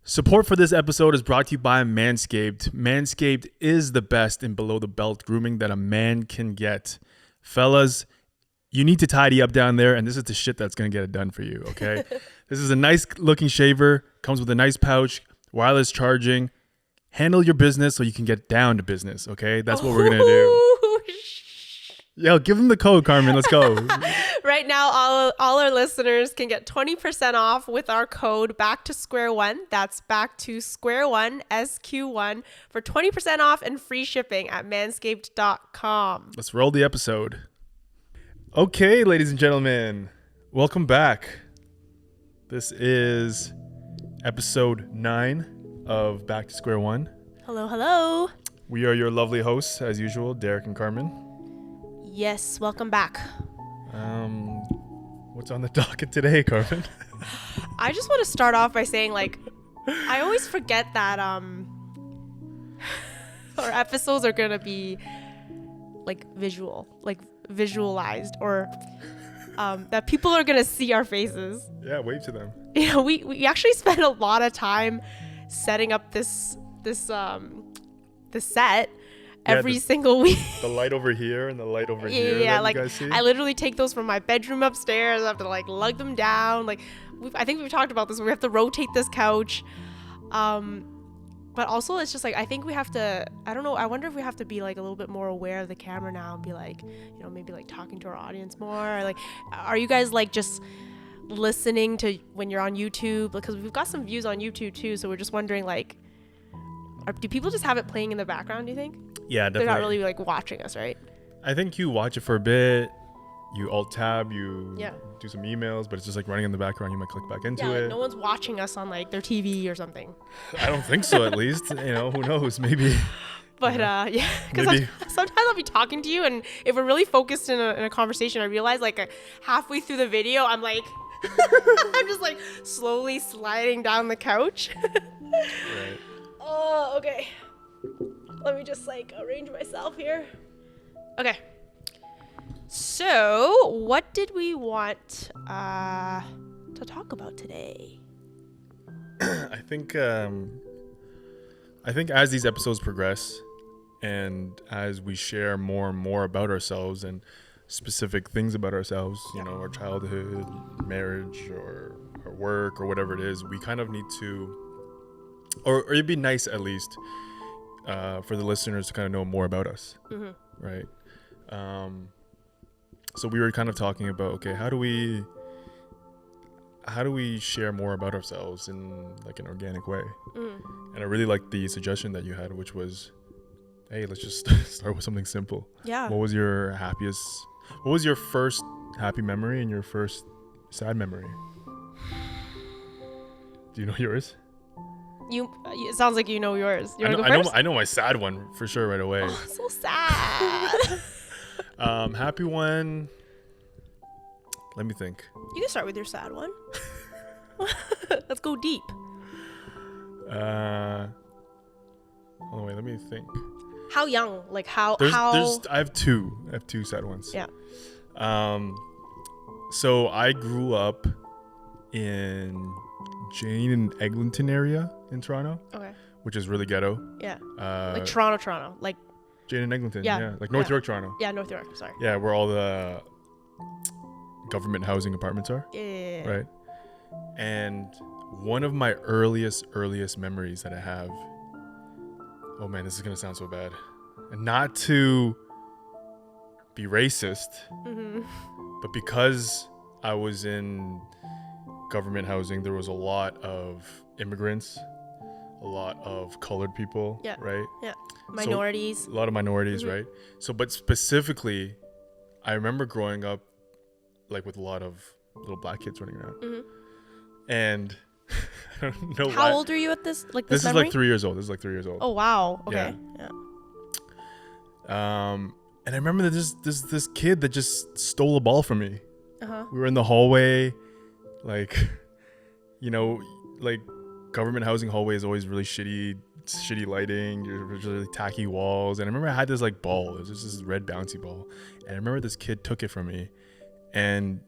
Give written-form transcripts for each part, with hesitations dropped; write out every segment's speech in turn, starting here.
Support for this episode is brought to you by Manscaped. Manscaped is the best in below-the-belt grooming that a man can get. Fellas, you need to tidy up down there, and this is the shit that's going to get it done for you, okay? This is a nice-looking shaver, comes with a nice pouch, wireless charging. Handle your business so you can get down to business, okay? That's what we're going to do. Yo, give them the code, Carmen. Let's go. Right now, all our listeners can get 20% off with our code Back to Square One. That's Back to Square One, SQ1, for 20% off and free shipping at manscaped.com. Let's roll the episode. Okay, ladies and gentlemen, welcome back. This is episode 9 of Back to Square One. Hello, hello. We are your lovely hosts, as usual, Derek and Carmen. Yes, welcome back. What's on the docket today, Carmen? I just want to start off by saying, I always forget that our episodes are gonna be visualized, or that people are gonna see our faces. Yeah, wave to them. You know, we actually spend a lot of time setting up this set. Every single week. The light over here and the light over here. Yeah, you guys see? I literally take those from my bedroom upstairs. I have to lug them down. I think we've talked about this. We have to rotate this couch. But also it's just I think we have to, I don't know, I wonder if we have to be a little bit more aware of the camera now and be maybe talking to our audience more. Or, are you guys just listening to when you're on YouTube? Because we've got some views on YouTube too. So we're just wondering do people just have it playing in the background, do you think? Yeah, definitely. They're not really watching us, right? I think you watch it for a bit, you alt-tab, you do some emails, but it's just running in the background. You might click back into it. No one's watching us on their TV or something. I don't think so, at least. Who knows? Maybe. But because sometimes I'll be talking to you, and if we're really focused in a conversation, I realize halfway through the video, I'm I'm just slowly sliding down the couch. Right. Oh, okay. Let me just arrange myself here. Okay. So, what did we want to talk about today? I think as these episodes progress and as we share more and more about ourselves and specific things about ourselves, our childhood, marriage, or our work, or whatever it is, we kind of need to, or it'd be nice at least for the listeners to kind of know more about us, right? So we were kind of talking about, okay, how do we share more about ourselves in an organic way? And I really liked the suggestion that you had, which was, hey, let's just start with something simple. Yeah. What was your first happy memory and your first sad memory? Do you know yours? It sounds like you know yours. You want to go first? I know my sad one for sure right away. Oh, so sad. Happy one. Let me think. You can start with your sad one. Let's go deep. Hold on, wait. Let me think. How young? How? I have two sad ones. Yeah. So I grew up in Jane and Eglinton area in Toronto. Okay. Which is really ghetto. Yeah. Toronto. Jane and Eglinton. Yeah. North York, Toronto. Yeah, North York. Sorry. Yeah, where all the government housing apartments are. Yeah. Right. And one of my earliest memories that I have. Oh man, this is gonna sound so bad. And not to be racist, but because I was in government housing, there was a lot of immigrants, a lot of colored people, right? Yeah. Minorities. So, a lot of minorities, right? So, but specifically, I remember growing up with a lot of little black kids running around. And I don't know How old are you at this? This memory? is 3 years old. This is 3 years old. Oh, wow. Okay. Yeah. And I remember that this kid that just stole a ball from me. We were in the hallway, government housing hallway is always really shitty lighting, really tacky walls. And I remember I had this ball. It was just this red bouncy ball. And I remember this kid took it from me, and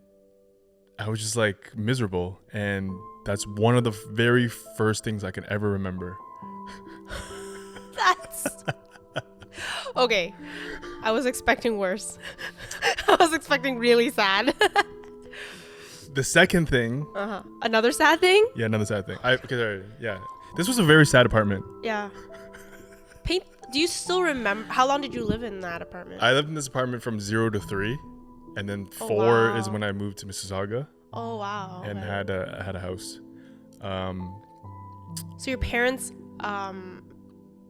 I was just miserable. And That's one of the very first things I can ever remember. That's okay. I was expecting worse. I was expecting really sad. The second thing. Another sad thing? Yeah, another sad thing. Yeah. This was a very sad apartment. Yeah. Do you still remember how long did you live in that apartment? I lived in this apartment from 0 to 3, and then 4 wow. is when I moved to Mississauga. Oh wow. And had a house. So your parents,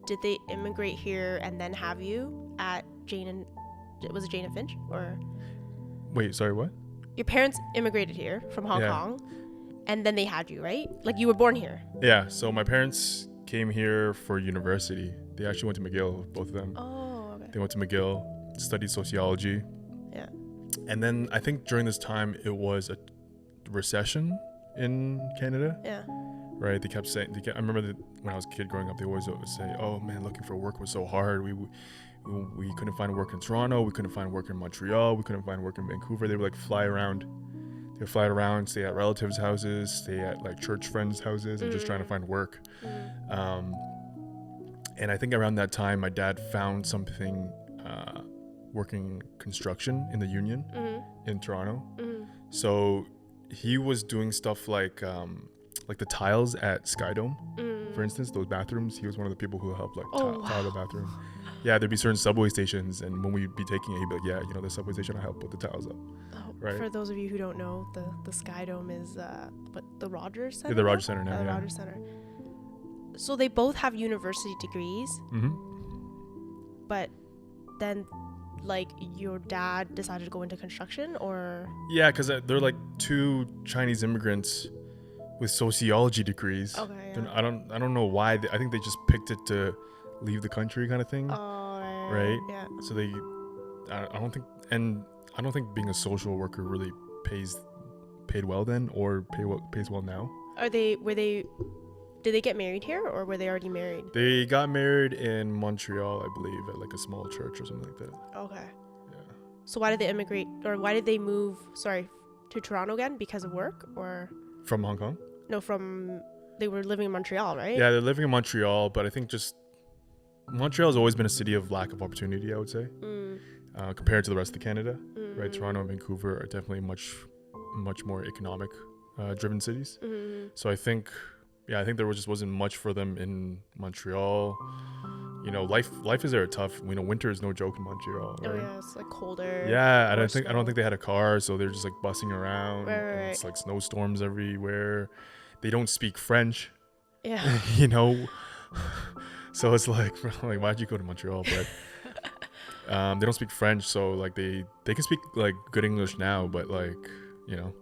did they immigrate here and then have you at was it Jane and Finch or? Wait, sorry, what? Your parents immigrated here from Hong Kong, and then they had you, right? Like you were born here. Yeah. So my parents came here for university. They actually went to McGill, both of them. Oh, okay. They went to McGill, studied sociology. Yeah. And then I think during this time it was a recession in Canada. Yeah. Right. They kept saying. I remember that when I was a kid growing up, they always would say, "Oh man, looking for work was so hard. We couldn't find work in Toronto. We couldn't find work in Montreal. We couldn't find work in Vancouver." They would like fly around. They would fly around, stay at relatives' houses, stay at like church friends' houses, and just trying to find work. And I think around that time, my dad found something working construction in the union in Toronto. So he was doing stuff like the tiles at Skydome, for instance, those bathrooms. He was one of the people who helped like tile the bathroom. Yeah, there'd be certain subway stations, and when we'd be taking it, he'd be like, "Yeah, the subway station, I helped put the tiles up." Right. For those of you who don't know, the Skydome is the Rogers Center. Yeah, the Rogers Center now. The Rogers Center. So they both have university degrees. But then, like, your dad decided to go into construction, or? Yeah, because they're like two Chinese immigrants with sociology degrees. Okay. Yeah. I don't know why. I think they just picked it to leave the country, kind of thing. Oh, right. Yeah. So I don't think being a social worker really paid well then, or pays well now. Did they get married here, or were they already married? They got married in Montreal, I believe, at like a small church or something like that. Okay. Yeah. So why did they immigrate, or why did they move, to Toronto again? Because of work, or? From Hong Kong? No, they were living in Montreal, right? Yeah, they're living in Montreal, but I think just Montreal has always been a city of lack of opportunity, I would say, compared to the rest of Canada, right? Toronto and Vancouver are definitely much more economic driven cities. So I think there wasn't much for them in Montreal. Life is there tough. Winter is no joke in Montreal. Right? Oh yeah, it's like colder. Yeah, I don't think they had a car, so they're just like bussing around. Right. And it's like snowstorms everywhere. They don't speak French. Yeah. So it's like why'd you go to Montreal? But they don't speak French, so like they can speak like good English now, but like.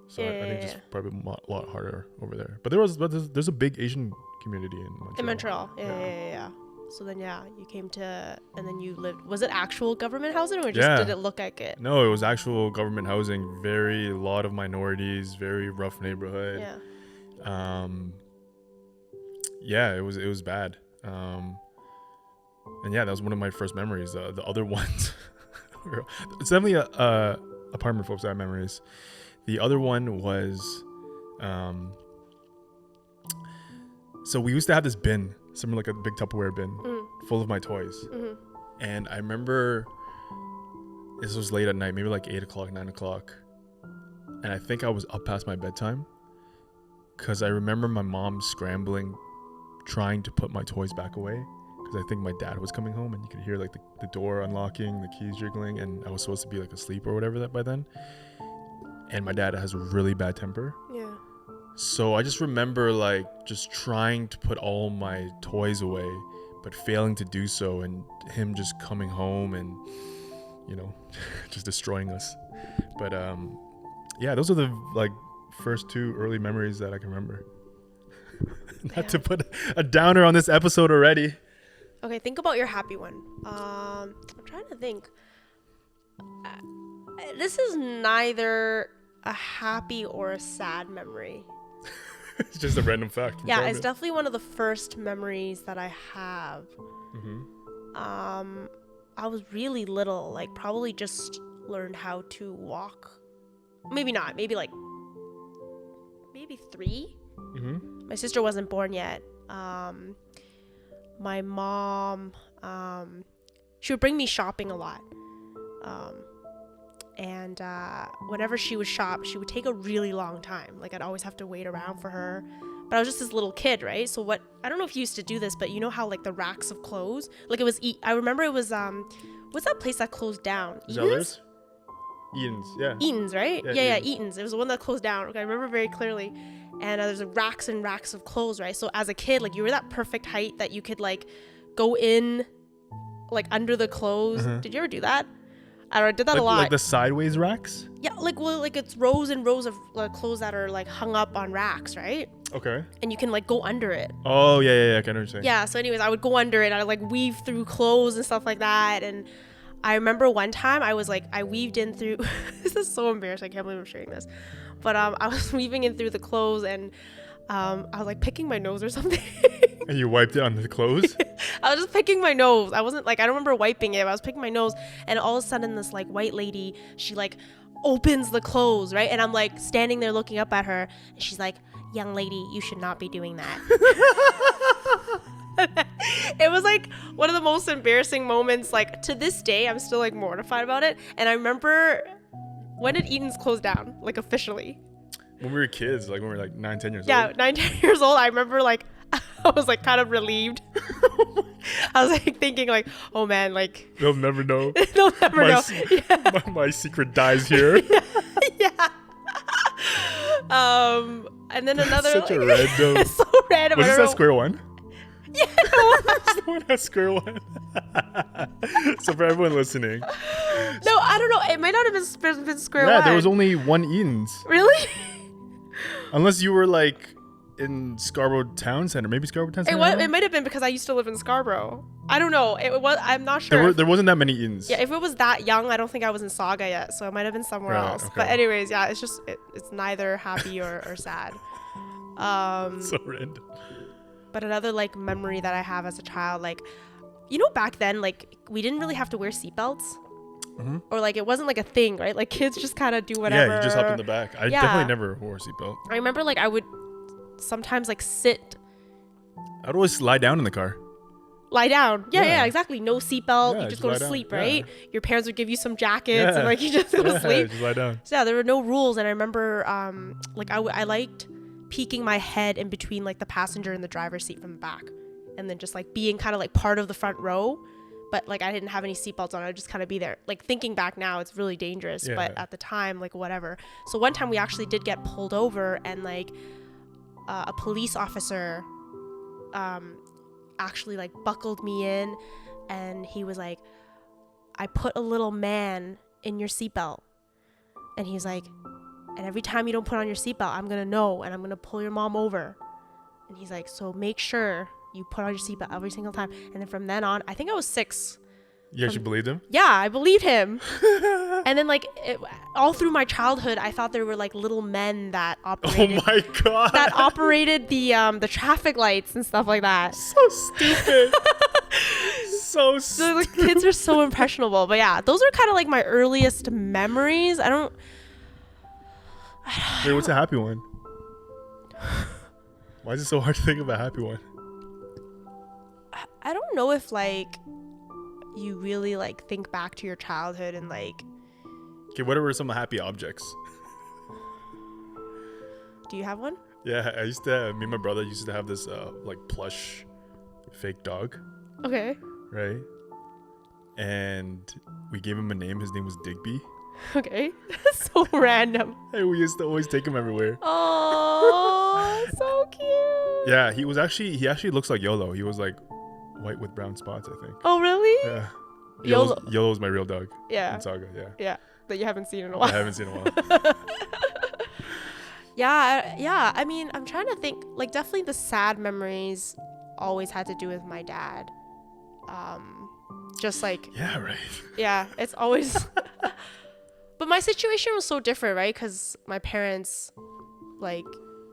So I think it's probably a lot harder over there. But there's a big Asian community in Montreal. In Montreal, yeah. So then, you came to, and then you lived. Was it actual government housing, or just did it look like it? No, it was actual government housing. A lot of minorities, very rough neighborhood. Yeah. It was bad. And that was one of my first memories. The other ones, it's definitely a apartment full of sad memories. The other one was, so we used to have this bin, something like a big Tupperware bin, full of my toys. And I remember this was late at night, maybe like 8 o'clock, 9 o'clock. And I think I was up past my bedtime because I remember my mom scrambling, trying to put my toys back away. Because I think my dad was coming home and you could hear like the door unlocking, the keys jiggling, and I was supposed to be like asleep or whatever that by then. And my dad has a really bad temper. Yeah. So I just remember like just trying to put all my toys away, but failing to do so, and him just coming home and, just destroying us. But those are the like first two early memories that I can remember. Not to put a downer on this episode already. Okay, think about your happy one. I'm trying to think. This is neither a happy or a sad memory. It's just a random fact. Yeah, it's definitely one of the first memories that I have. I was really little, like probably just learned how to walk. Maybe not. Maybe 3. Mm-hmm. My sister wasn't born yet. My mom, she would bring me shopping a lot. And whenever she would shop, she would take a really long time. Like, I'd always have to wait around for her. But I was just this little kid, right? So I don't know if you used to do this, but you know how, like, the racks of clothes, like, it was, I remember it was, what's that place that closed down? Zellers? Eaton's, yeah. Eaton's, right? Yeah, Eaton's. It was the one that closed down. Okay, I remember very clearly. And there's racks and racks of clothes, right? So as a kid, like, you were that perfect height that you could, like, go in, like, under the clothes. Mm-hmm. Did you ever do that? I don't know, I did that a lot. Like the sideways racks? Yeah, like it's rows and rows of clothes that are, like, hung up on racks, right? Okay. And you can, like, go under it. Oh, yeah. I can understand. Yeah, so anyways, I would go under it. I'd, like, weave through clothes and stuff like that. And I remember one time I was, like, I weaved in through... This is so embarrassing. I can't believe I'm sharing this. But I was weaving in through the clothes, and I was, like, picking my nose or something. And you wiped it on the clothes? I was just picking my nose. I wasn't, like, I don't remember wiping it, but I was picking my nose, and all of a sudden this, like, white lady, she, like, opens the clothes, right? And I'm, like, standing there looking up at her, and she's like, "Young lady, you should not be doing that." It was, like, one of the most embarrassing moments. Like, to this day, I'm still, like, mortified about it. And I remember, when did Eaton's close down, like, officially? When we were kids, like when we were like 9, 10 years old. Yeah, 9, 10 years old. I remember, like, I was, like, kind of relieved. I was, like, thinking, like, oh man, like, they'll never know. They'll never know. Yeah. My secret dies here. Yeah. And then another. Such a random. It's so random. Was this that square one? Yeah. It's the one that square one. So for everyone listening. No, I don't know. It might not have been square one. Yeah, there was only one Eaton's. Really? Unless you were like in Scarborough Town Center, maybe Scarborough Town Center. It might have been because I used to live in Scarborough. I don't know. It was. I'm not sure. There wasn't that many Eaton's. Yeah, if it was that young, I don't think I was in Saga yet, so it might have been somewhere else. Okay. But anyways, yeah, it's just it's neither happy or sad. So random. But another, like, memory that I have as a child, like, you know, back then, like, we didn't really have to wear seatbelts. Mm-hmm. Or, like, it wasn't like a thing, right? Like, kids just kind of do whatever. Yeah, you just hop in the back. I definitely never wore a seatbelt. I remember, like, I would sometimes, like, I'd always lie down in the car. lie down. Yeah, Yeah. exactly. No seatbelt. Yeah, you just go to lie down. sleep, Yeah. right? Your parents would give you some jackets and, like, you just go to sleep. Just lie down. So, yeah, there were no rules. And I remember, like, I liked peeking my head in between, like, the passenger and the driver's seat from the back. And then just, like, being kind of, like, part of the front row. But, like, I didn't have any seatbelts on. I'd just kind of be there. Like, thinking back now, it's really dangerous. Yeah. But at the time, like, whatever. So one time we actually did get pulled over, and, like, a police officer actually, like, buckled me in. And he was like, "I put a little man in your seatbelt." And he's like, "And every time you don't put on your seatbelt, I'm going to know, and I'm going to pull your mom over." And he's like, "So make sure you put on your seatbelt every single time." And then from then on, I think I was 6. You actually believed him? Yeah, I believed him. And then, like, all through my childhood, I thought there were, like, little men that operated. Oh my god. That operated the traffic lights and stuff like that. So stupid. So So, like, kids are so impressionable. But yeah, those are kind of like my earliest memories. Wait, what's a happy one? Why is it so hard to think of a happy one? I don't know if, like, you really, like, think back to your childhood and, like, Okay, what are some happy objects? do you have one? Yeah, me and my brother used to have this like plush fake dog, Okay. right? And we gave him a name. His name was Digby. Okay. So random. And we used to always take him everywhere. Oh, so cute. Yeah, he actually looks like YOLO. He was like white with brown spots, I think. Oh, really? Yeah. YOLO. YOLO's my real dog. Yeah. In Saga, yeah. Yeah. That you haven't seen in a I while. haven't seen in a while. Yeah. I mean, I'm trying to think. Like, definitely the sad memories always had to do with my dad. Just like, Yeah, right. yeah, it's always. But my situation was so different, right? Because my parents, like,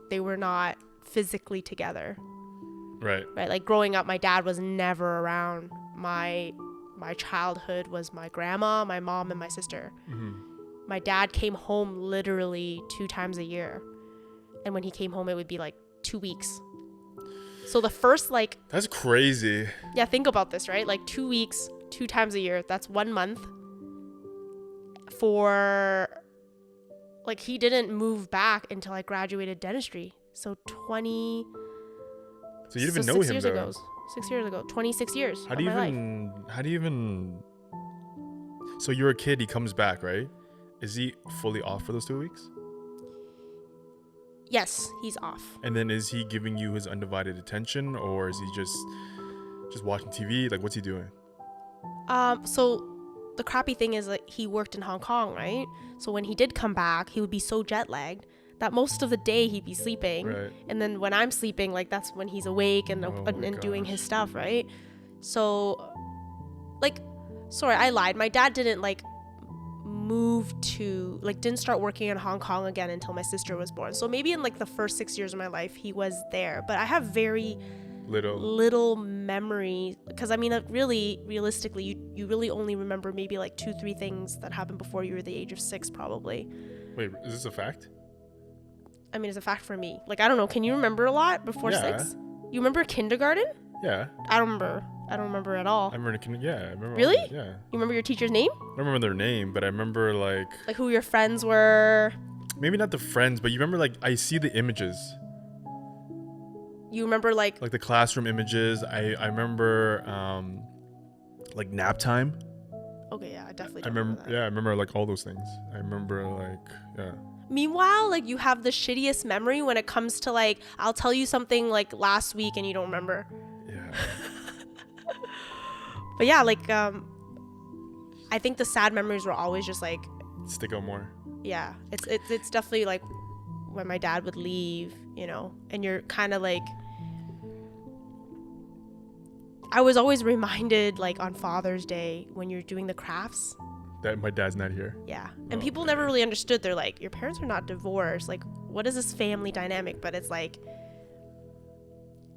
they were not physically together, Right. right? Like, growing up, my dad was never around. My childhood was my grandma, my mom, and my sister. Mm-hmm. My dad came home literally 2 times a year. And when he came home, it would be like 2 weeks. So the first like, That's crazy. yeah, think about this, right? Like 2 weeks, 2 times a year. That's 1 month. For like, he didn't move back until I graduated dentistry. So 20. So you didn't even so know 6 him years though. ago. 6 years ago. 26 years. How do you even? So you're a kid. He comes back, right? Is he fully off for those 2 weeks? Yes, he's off. And then is he giving you his undivided attention, or is he just watching TV? Like, what's he doing? So the crappy thing is that he worked in Hong Kong, right? So when he did come back, he would be so jet lagged that most of the day he'd be sleeping. Right. And then when I'm sleeping, like, that's when he's awake and doing his stuff, right? So, like, sorry, I lied. My dad didn't like didn't start working in Hong Kong again until my sister was born. So maybe in like the first 6 years of my life he was there, but I have very little memory, because I mean, really realistically, you really only remember maybe like 2-3 things that happened before you were the age of 6 probably. Wait, is this a fact? I mean, it's a fact for me. Like, I don't know, can you remember a lot before 6? You remember kindergarten? Yeah. I don't remember at all. I remember I remember. Really? Yeah. You remember your teacher's name? I don't remember their name, but I remember like who your friends were. Maybe not the friends, but you remember, like, I see the images. You remember like the classroom images. I remember like nap time. Okay, yeah, I definitely I remember that. Yeah, I remember like all those things. I remember like, yeah. Meanwhile, like, you have the shittiest memory when it comes to like, I'll tell you something like last week and you don't remember. Yeah. But yeah, like I think the sad memories were always just like stick out more. Yeah, it's definitely like when my dad would leave, you know, and you're kind of like, I was always reminded like on Father's Day when you're doing the crafts that my dad's not here. Yeah. And people never really understood. They're like, your parents are not divorced. Like, what is this family dynamic? But it's like,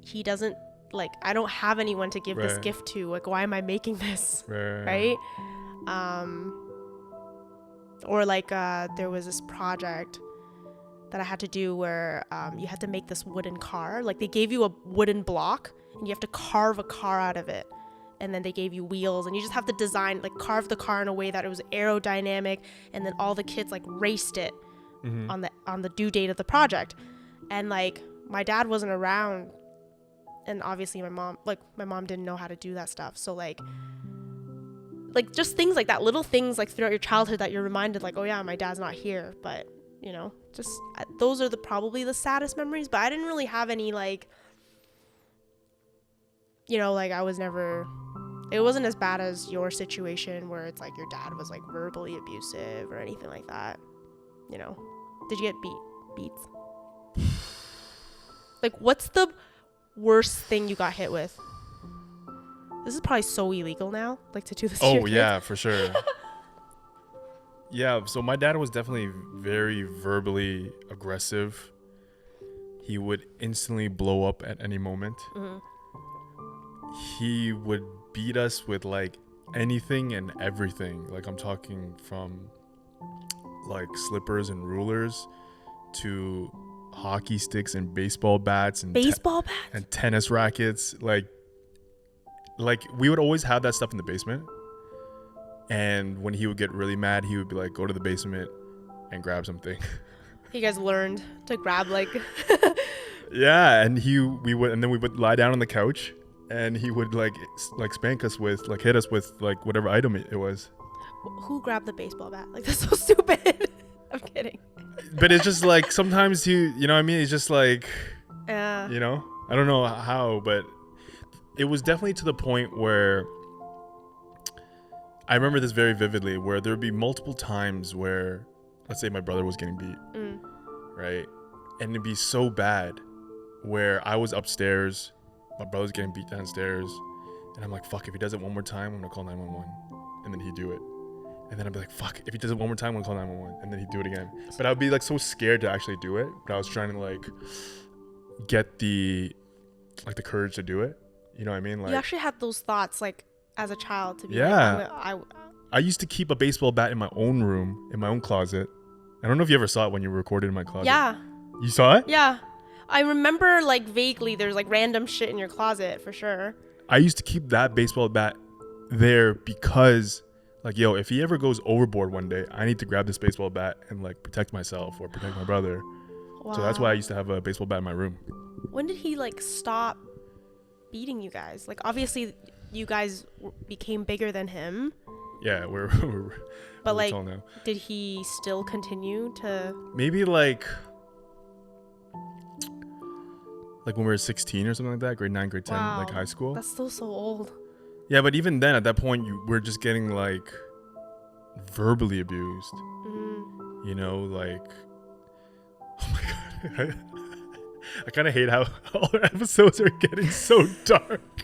he doesn't, like, I don't have anyone to give this gift to. Like, why am I making this? Right? Or like, there was this project that I had to do where you had to make this wooden car. Like, they gave you a wooden block and you have to carve a car out of it. And then they gave you wheels and you just have to design, like, carve the car in a way that it was aerodynamic. And then all the kids like raced it on the due date of the project. And like, my dad wasn't around, and obviously my mom didn't know how to do that stuff. So like just things like that, little things like throughout your childhood that you're reminded, like, oh yeah, my dad's not here. But you know, just those are probably the saddest memories. But I didn't really have any, like, you know, like, it wasn't as bad as your situation where it's like your dad was like verbally abusive or anything like that. You know, did you get beats? Like, what's the worst thing you got hit with? This is probably so illegal now, like, to do this to your kids. Yeah, for sure. Yeah, so my dad was definitely very verbally aggressive. He would instantly blow up at any moment. He would beat us with like anything and everything. Like, I'm talking from like slippers and rulers to hockey sticks and baseball bats and and tennis rackets. Like we would always have that stuff in the basement. And when he would get really mad, he would be like, go to the basement and grab something. You guys learned to grab, like... Yeah, and we would lie down on the couch, and he would like spank us with, like, hit us with like whatever item it was. Who grabbed the baseball bat? Like, that's so stupid. I'm kidding. But it's just like, sometimes you know what I mean? It's just like, yeah. You know? I don't know how, but it was definitely to the point where I remember this very vividly, where there would be multiple times where, let's say my brother was getting beat, right? And it'd be so bad where I was upstairs, my brother's getting beat downstairs, and I'm like, fuck, if he does it one more time, I'm gonna call 911. And then he'd do it. And then I'd be like, fuck, if he does it one more time, I'm gonna call 911. And then he'd do it again. But I'd be like so scared to actually do it. But I was trying to like get the courage to do it. You know what I mean? Like, you actually had those thoughts, like, as a child, to be I used to keep a baseball bat in my own room, in my own closet. I don't know if you ever saw it when you recorded in my closet. Yeah. You saw it? Yeah. I remember like vaguely there's like random shit in your closet for sure. I used to keep that baseball bat there because, like, yo, if he ever goes overboard one day, I need to grab this baseball bat and like protect myself or protect my brother. Wow. So that's why I used to have a baseball bat in my room. When did he like stop beating you guys? Like obviously you guys became bigger than him. Yeah, we're but like tall now. Did he still continue to maybe like when we were 16 or something like that, grade 9, grade 10, wow, like high school. That's still so old. Yeah, but even then at that point we're just getting like verbally abused. You know, like, oh my god. I kind of hate how all our episodes are getting so dark.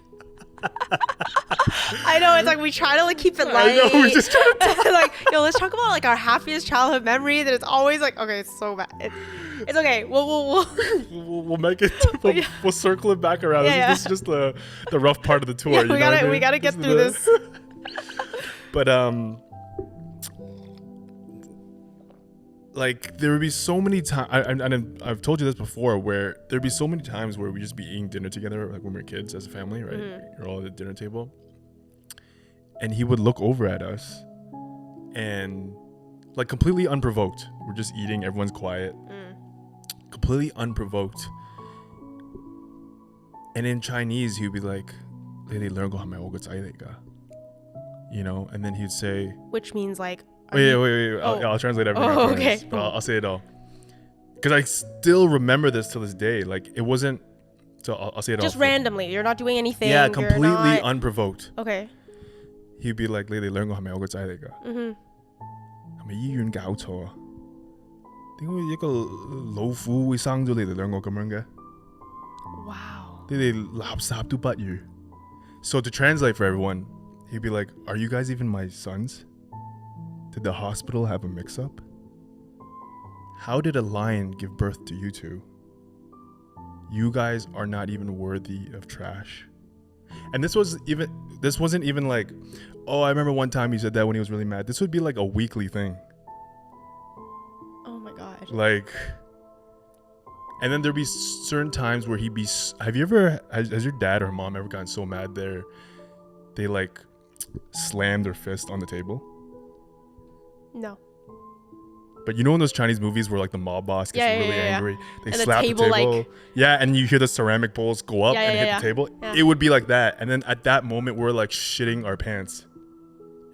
I know, it's like we try to like keep it light. I know, we're just trying to like, yo, let's talk about like our happiest childhood memory. That it's always like, okay, it's so bad. It's okay. We'll make it. We'll circle it back around. Yeah, this is just the rough part of the tour. Yeah, we gotta get through this. But like there would be so many times, and I've told you this before, where there'd be so many times where we just be eating dinner together, like when we were kids as a family, right? You're all at the dinner table, and he would look over at us, and like completely unprovoked, we're just eating, everyone's quiet, completely unprovoked, and in Chinese he would be like, you know, and then he'd say, which means like, wait. I'll translate everything. Oh, okay. But I'll say it all. Because I still remember this to this day. Like, it wasn't... So I'll say it all. Just randomly. You're not doing anything. Yeah, completely unprovoked. Okay. He'd be like, Lily, learn how to say it. I'm a yun gao cho. Wow. So to translate for everyone, he'd be like, are you guys even my sons? Did the hospital have a mix-up? How did a lion give birth to you two? You guys are not even worthy of trash. And this wasn't even like, oh, I remember one time he said that when he was really mad. This would be like a weekly thing. Oh my god. Like, and then there'd be certain times where he'd be, has your dad or mom ever gotten so mad they like slammed their fist on the table? No. But you know in those Chinese movies where like the mob boss gets really angry, they and slap the table, like, and you hear the ceramic bowls go up and hit the table. Yeah. It would be like that. And then at that moment we're like shitting our pants.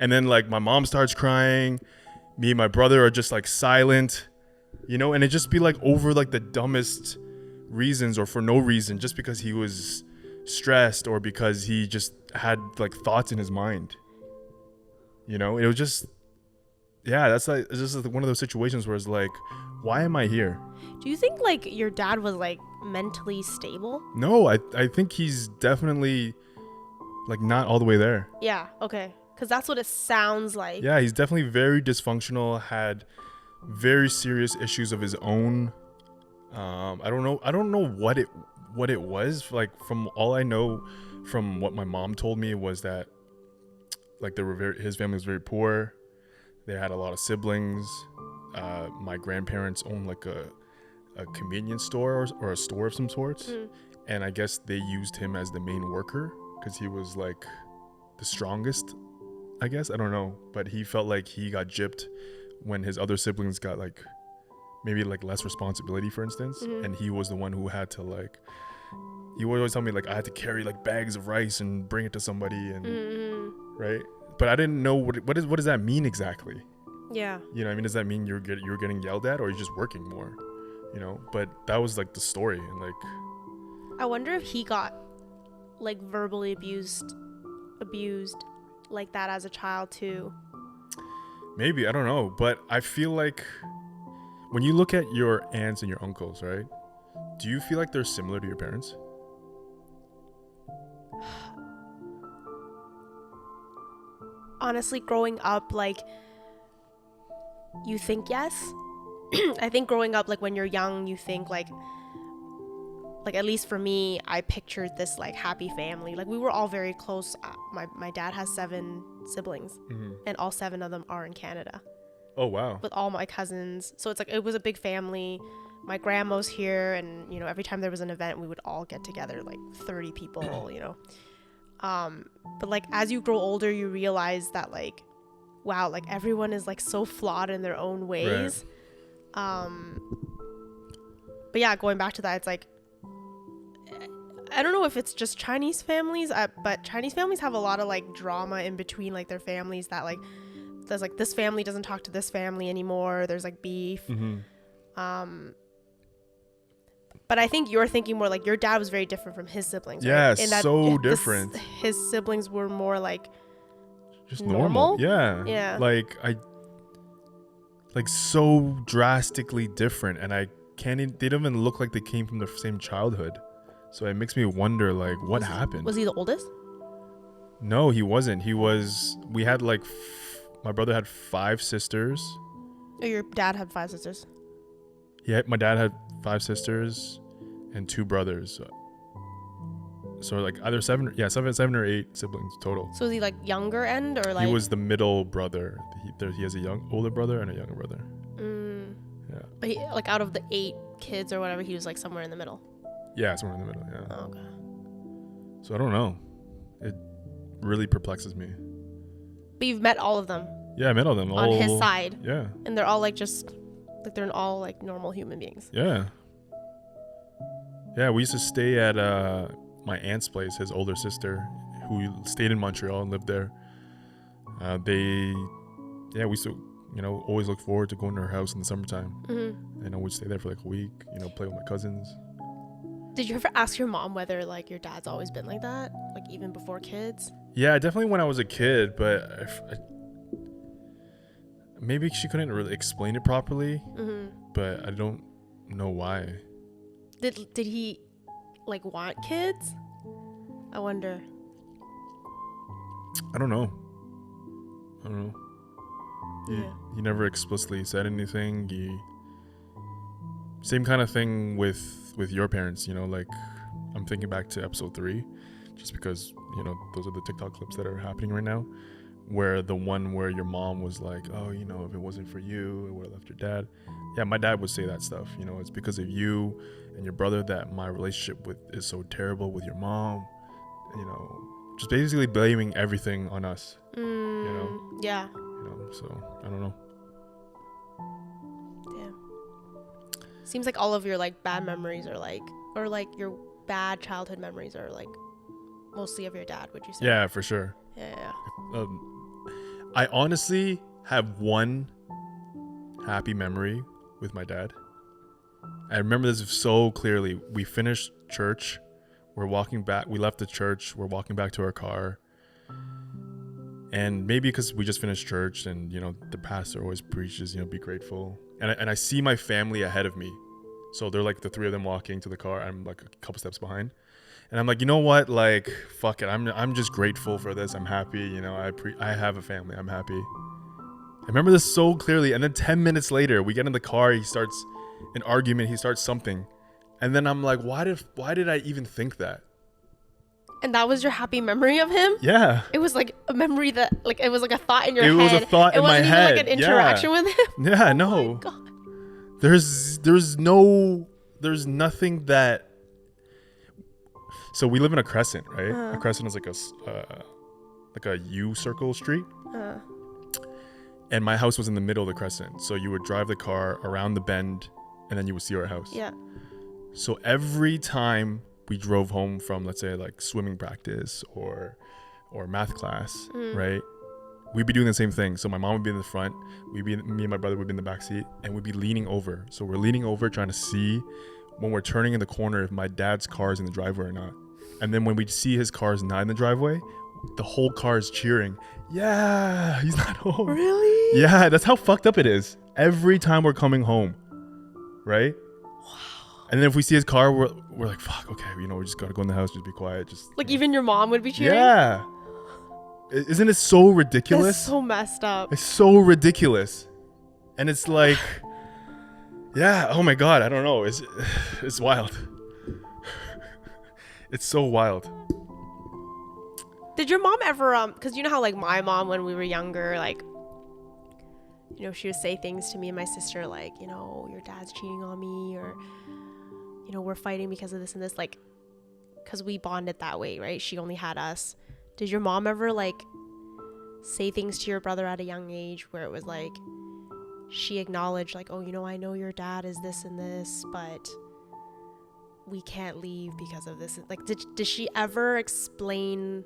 And then like my mom starts crying, me and my brother are just like silent, you know, and it just be like over like the dumbest reasons or for no reason, just because he was stressed or because he just had like thoughts in his mind. You know, it was just, yeah, that's like, it's just like one of those situations where it's like, why am I here? Do you think like your dad was like mentally stable? No, I think he's definitely like not all the way there. Yeah, okay. Because that's what it sounds like. Yeah, he's definitely very dysfunctional, had very serious issues of his own. I don't know what it was. Like, from all I know from what my mom told me was that like his family was very poor. They had a lot of siblings. My grandparents owned like a convenience store or a store of some sorts. And I guess they used him as the main worker because he was like the strongest, I guess. I don't know. But he felt like he got gypped when his other siblings got like maybe like less responsibility, for instance. And he was the one who had to like, he would always tell me like I had to carry like bags of rice and bring it to somebody and right. But I didn't know what does that mean exactly? Yeah. You know what I mean? Does that mean you're getting yelled at or you're just working more? You know? But that was like the story. And like, I wonder if he got like verbally abused like that as a child too. Maybe, I don't know. But I feel like when you look at your aunts and your uncles, right? Do you feel like they're similar to your parents? Honestly, growing up, like, you think yes. I think growing up, like, when you're young, you think like at least for me, I pictured this like happy family. Like, we were all very close. My dad has 7 siblings, and all 7 of them are in Canada. Oh wow. With all my cousins, so it's like it was a big family. my grandma's here, and you know, every time there was an event, we would all get together, like 30 people, you know. But like as you grow older, you realize that like, wow, like everyone is like so flawed in their own ways. Right. But yeah, going back to that, it's like, I don't know if it's just Chinese families, but Chinese families have a lot of like drama in between like their families, that like there's like this family doesn't talk to this family anymore. There's like beef. But I think you're thinking more like your dad was very different from his siblings. Yeah, right? so different. His siblings were more like just normal. Yeah. Yeah. Like so drastically different, and I can't. They don't even look like they came from the same childhood. So it makes me wonder, like, what happened? Was he the oldest? No, he wasn't. He was. We had like, my brother had 5 sisters. Oh, your dad had 5 sisters. My dad had 5 sisters and 2 brothers. So like either 7 or 8 siblings total. So is he like younger end or like? He was the middle brother. He has a older brother and a younger brother. Yeah. But he, like out of the 8 kids or whatever, he was like somewhere in the middle. Yeah, somewhere in the middle. Yeah. Oh, okay. So I don't know. It really perplexes me. But you've met all of them. Yeah, I met all of them. On his side. Yeah. And they're all like just like they're all like normal human beings. Yeah. Yeah, we used to stay at my aunt's place, his older sister, who stayed in Montreal and lived there. We used to, always look forward to going to her house in the summertime. And we'd stay there for like a week, play with my cousins. Did you ever ask your mom whether like your dad's always been like that, like even before kids? Yeah, definitely when I was a kid, but maybe she couldn't really explain it properly. But I don't know why. Did he like want kids? I wonder. I don't know. He never explicitly said anything. Same kind of thing with your parents, like I'm thinking back to episode 3, just because, those are the TikTok clips that are happening right now, where the one where your mom was like, oh, if it wasn't for you, it would have left your dad. Yeah, my dad would say that stuff, it's because of you and your brother that my relationship is so terrible with your mom, just basically blaming everything on us, Yeah. So I don't know. Seems like all of your like bad memories are like, or like your bad childhood memories are like mostly of your dad, would you say? Yeah, for sure. Yeah. I honestly have one happy memory with my dad. I remember this so clearly. We finished church. We're walking back. We left the church. We're walking back to our car. And maybe because we just finished church and, the pastor always preaches, be grateful. And I see my family ahead of me. So they're like the 3 of them walking to the car. I'm like a couple steps behind. And I'm like, you know what? Like, fuck it. I'm just grateful for this. I'm happy. I have a family. I'm happy. I remember this so clearly. And then 10 minutes later, we get in the car. He starts an argument. He starts something. And then I'm like, why did I even think that? And that was your happy memory of him? Yeah. It was like a memory that, like, it was like a thought in your head. It was a thought in my head. It wasn't even like an interaction with him? Yeah, no. Oh my God. There's nothing that. So we live in a crescent, right? A crescent is like a U circle street. And my house was in the middle of the crescent. So you would drive the car around the bend and then you would see our house. Yeah. So every time we drove home from, let's say, like swimming practice or math class, right? We'd be doing the same thing. So my mom would be in the front, me and my brother would be in the back seat, and we'd be leaning over. So we're leaning over trying to see when we're turning in the corner if my dad's car is in the driveway or not. And then when we see his car is not in the driveway, the whole car is cheering. Yeah, he's not home. Really? Yeah, that's how fucked up it is. Every time we're coming home, right? And then if we see his car, we're like, fuck, okay, we just gotta go in the house, just be quiet. Just like even your mom would be cheering? Yeah. Isn't it so ridiculous? That's so messed up. It's so ridiculous. And it's like, yeah, oh my God, I don't know. It's wild. It's so wild. Did your mom ever, because you know how like my mom when we were younger, like you know, she would say things to me and my sister like, you know, your dad's cheating on me, or, you know, we're fighting because of this and this, like, because we bonded that way, right? She only had us. Did your mom ever like say things to your brother at a young age where it was like she acknowledged like, oh, you know, I know your dad is this and this, but we can't leave because of this? Like, did she ever explain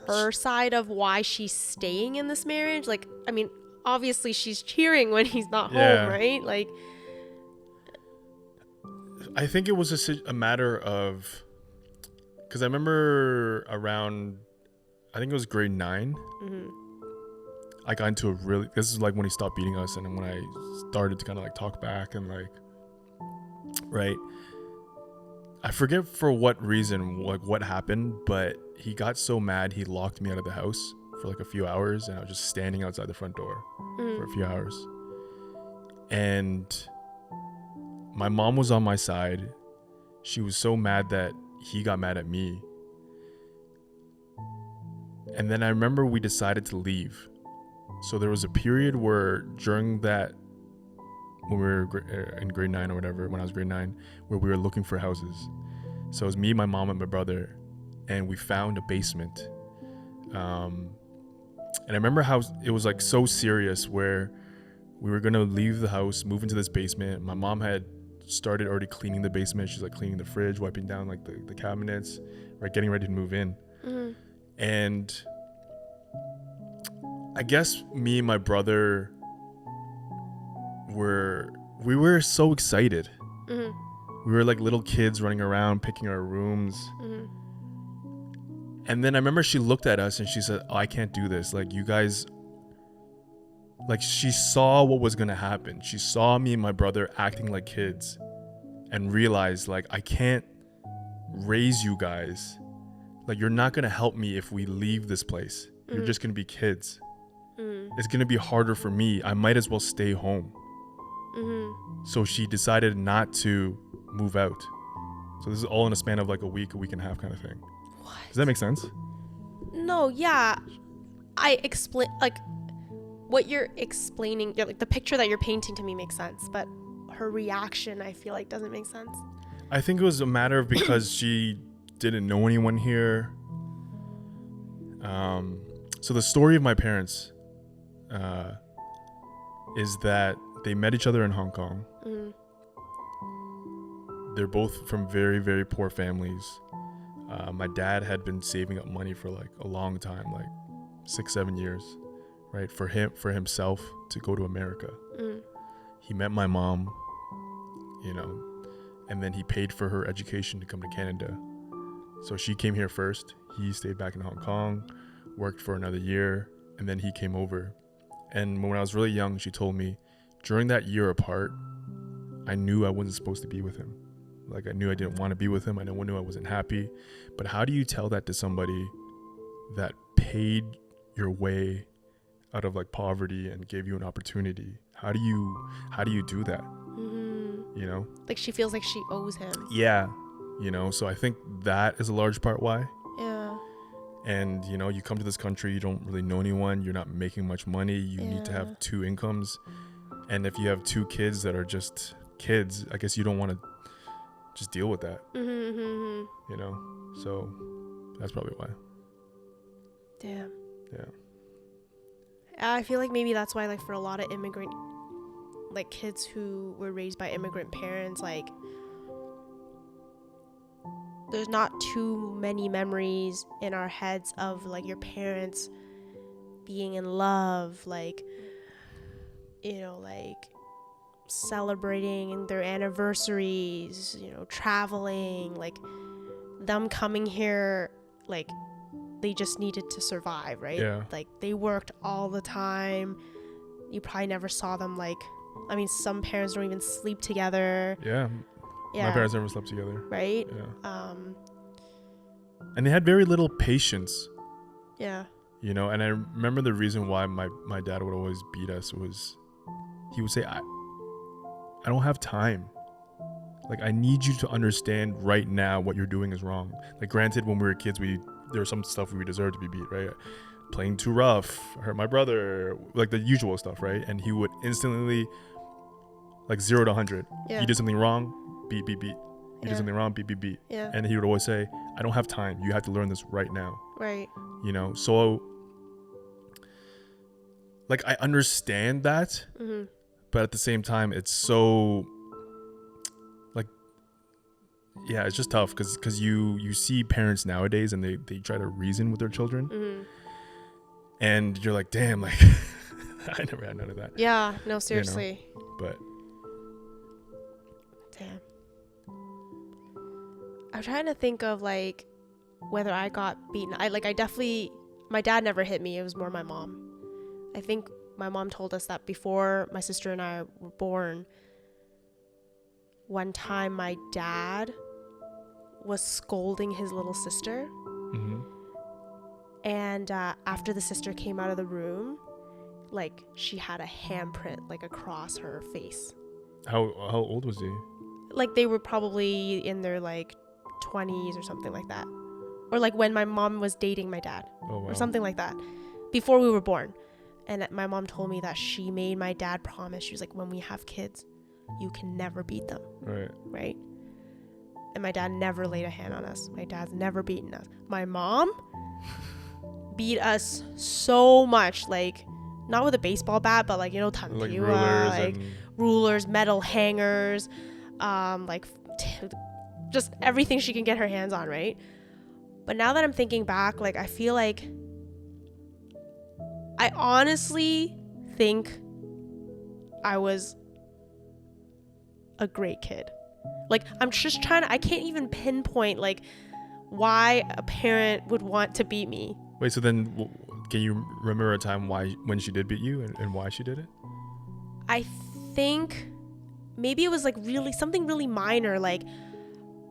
her side of why she's staying in this marriage? Like, I mean, obviously she's cheering when he's not home, right? Like, I think it was a matter of, because I remember around, I think it was grade 9. I got into a really, this is like when he stopped beating us, and then when I started to kind of like talk back and like, right, I forget for what reason, like what happened, but he got so mad he locked me out of the house for like a few hours, and I was just standing outside the front door for a few hours. And my mom was on my side. She was so mad that he got mad at me. And then I remember we decided to leave. So there was a period where during that, when we were in grade 9 or whatever, when I was grade 9, where we were looking for houses. So it was me, my mom, and my brother, and we found a basement. And I remember how it was like so serious, where we were gonna leave the house, move into this basement. My mom had started already cleaning the basement. She's like cleaning the fridge, wiping down like the cabinets, right, getting ready to move in. And I guess me and my brother we were so excited. We were like little kids running around picking our rooms. And then I remember she looked at us and she said, oh, I can't do this, like, you guys, like, she saw what was gonna happen. She saw me and my brother acting like kids and realized, like, I can't raise you guys, like, you're not gonna help me if we leave this place. You're just gonna be kids. It's gonna be harder for me. I might as well stay home. So she decided not to move out. So this is all in a span of like a week and a half kind of thing. what? Does that make sense? No, yeah. I explain, like, what you're explaining, like the picture that you're painting to me makes sense, but her reaction, I feel like, doesn't make sense. I think it was a matter of because she didn't know anyone here. So the story of my parents is that they met each other in Hong Kong. They're both from very, very poor families. My dad had been saving up money for like a long time, like 6-7 years, right, for himself to go to America. He met my mom, you know, and then he paid for her education to come to Canada. So she came here first. He stayed back in Hong Kong, worked for another year, and then he came over. And when I was really young, she told me, during that year apart, I knew I wasn't supposed to be with him. Like, I knew I didn't want to be with him. I knew I wasn't happy. But how do you tell that to somebody that paid your way out of like poverty and gave you an opportunity? How do you do that? You know? Like, she feels like she owes him. Yeah. You know, so I think that is a large part why. Yeah. And, you know, you come to this country, you don't really know anyone, you're not making much money, you need to have 2 incomes. And if you have 2 kids that are just kids, I guess you don't want to just deal with that. You know? So that's probably why. Damn. Yeah. I feel like maybe that's why, like, for a lot of immigrant, like, kids who were raised by immigrant parents, like, there's not too many memories in our heads of, like, your parents being in love, like, you know, like, celebrating their anniversaries, you know, traveling, like, them coming here, like, they just needed to survive, right? Yeah. Like, they worked all the time. You probably never saw them, like, I mean, some parents don't even sleep together. Yeah. My parents never slept together. Right? Yeah. And they had very little patience. Yeah. You know, and I remember the reason why my dad would always beat us was he would say, I don't have time. Like, I need you to understand right now what you're doing is wrong. Like, granted, when we were kids, there was some stuff we deserved to be beat, right? playing too rough, hurt my brother, like the usual stuff, right? And he would instantly, like 0 to 100. Yeah. You did something wrong, beat. You Yeah. did something wrong, beat. Yeah. And he would always say, I don't have time. You have to learn this right now. Right. You know, so like I understand that, but at the same time, it's so like, yeah, it's just tough because you see parents nowadays and they try to reason with their children, and you're like, damn, like I never had none of that. Yeah. No, seriously. You know? But damn. I'm trying to think of like whether I got beaten. I definitely, my dad never hit me. It was more my mom. I think my mom told us that before my sister and I were born. One time my dad was scolding his little sister. And after the sister came out of the room, like she had a handprint like across her face. how old was he? Like they were probably in their like 20s or something like that. Or like when my mom was dating my dad. Oh, wow. Or something like that. Before we were born. And my mom told me that she made my dad promise. She was like, when we have kids, you can never beat them. Right? And my dad never laid a hand on us. My dad's never beaten us. My mom beat us so much. Like, not with a baseball bat, but like, you know, Like tantiwa, rulers, like rulers, metal hangers, just everything she can get her hands on, right? But now that I'm thinking back, like, I feel like I honestly think I was a great kid. Like, I'm just trying to, I can't even pinpoint, like, why a parent would want to beat me. Wait, so then can you remember a time when she did beat you and why she did it? I think maybe it was like really something really minor. Like,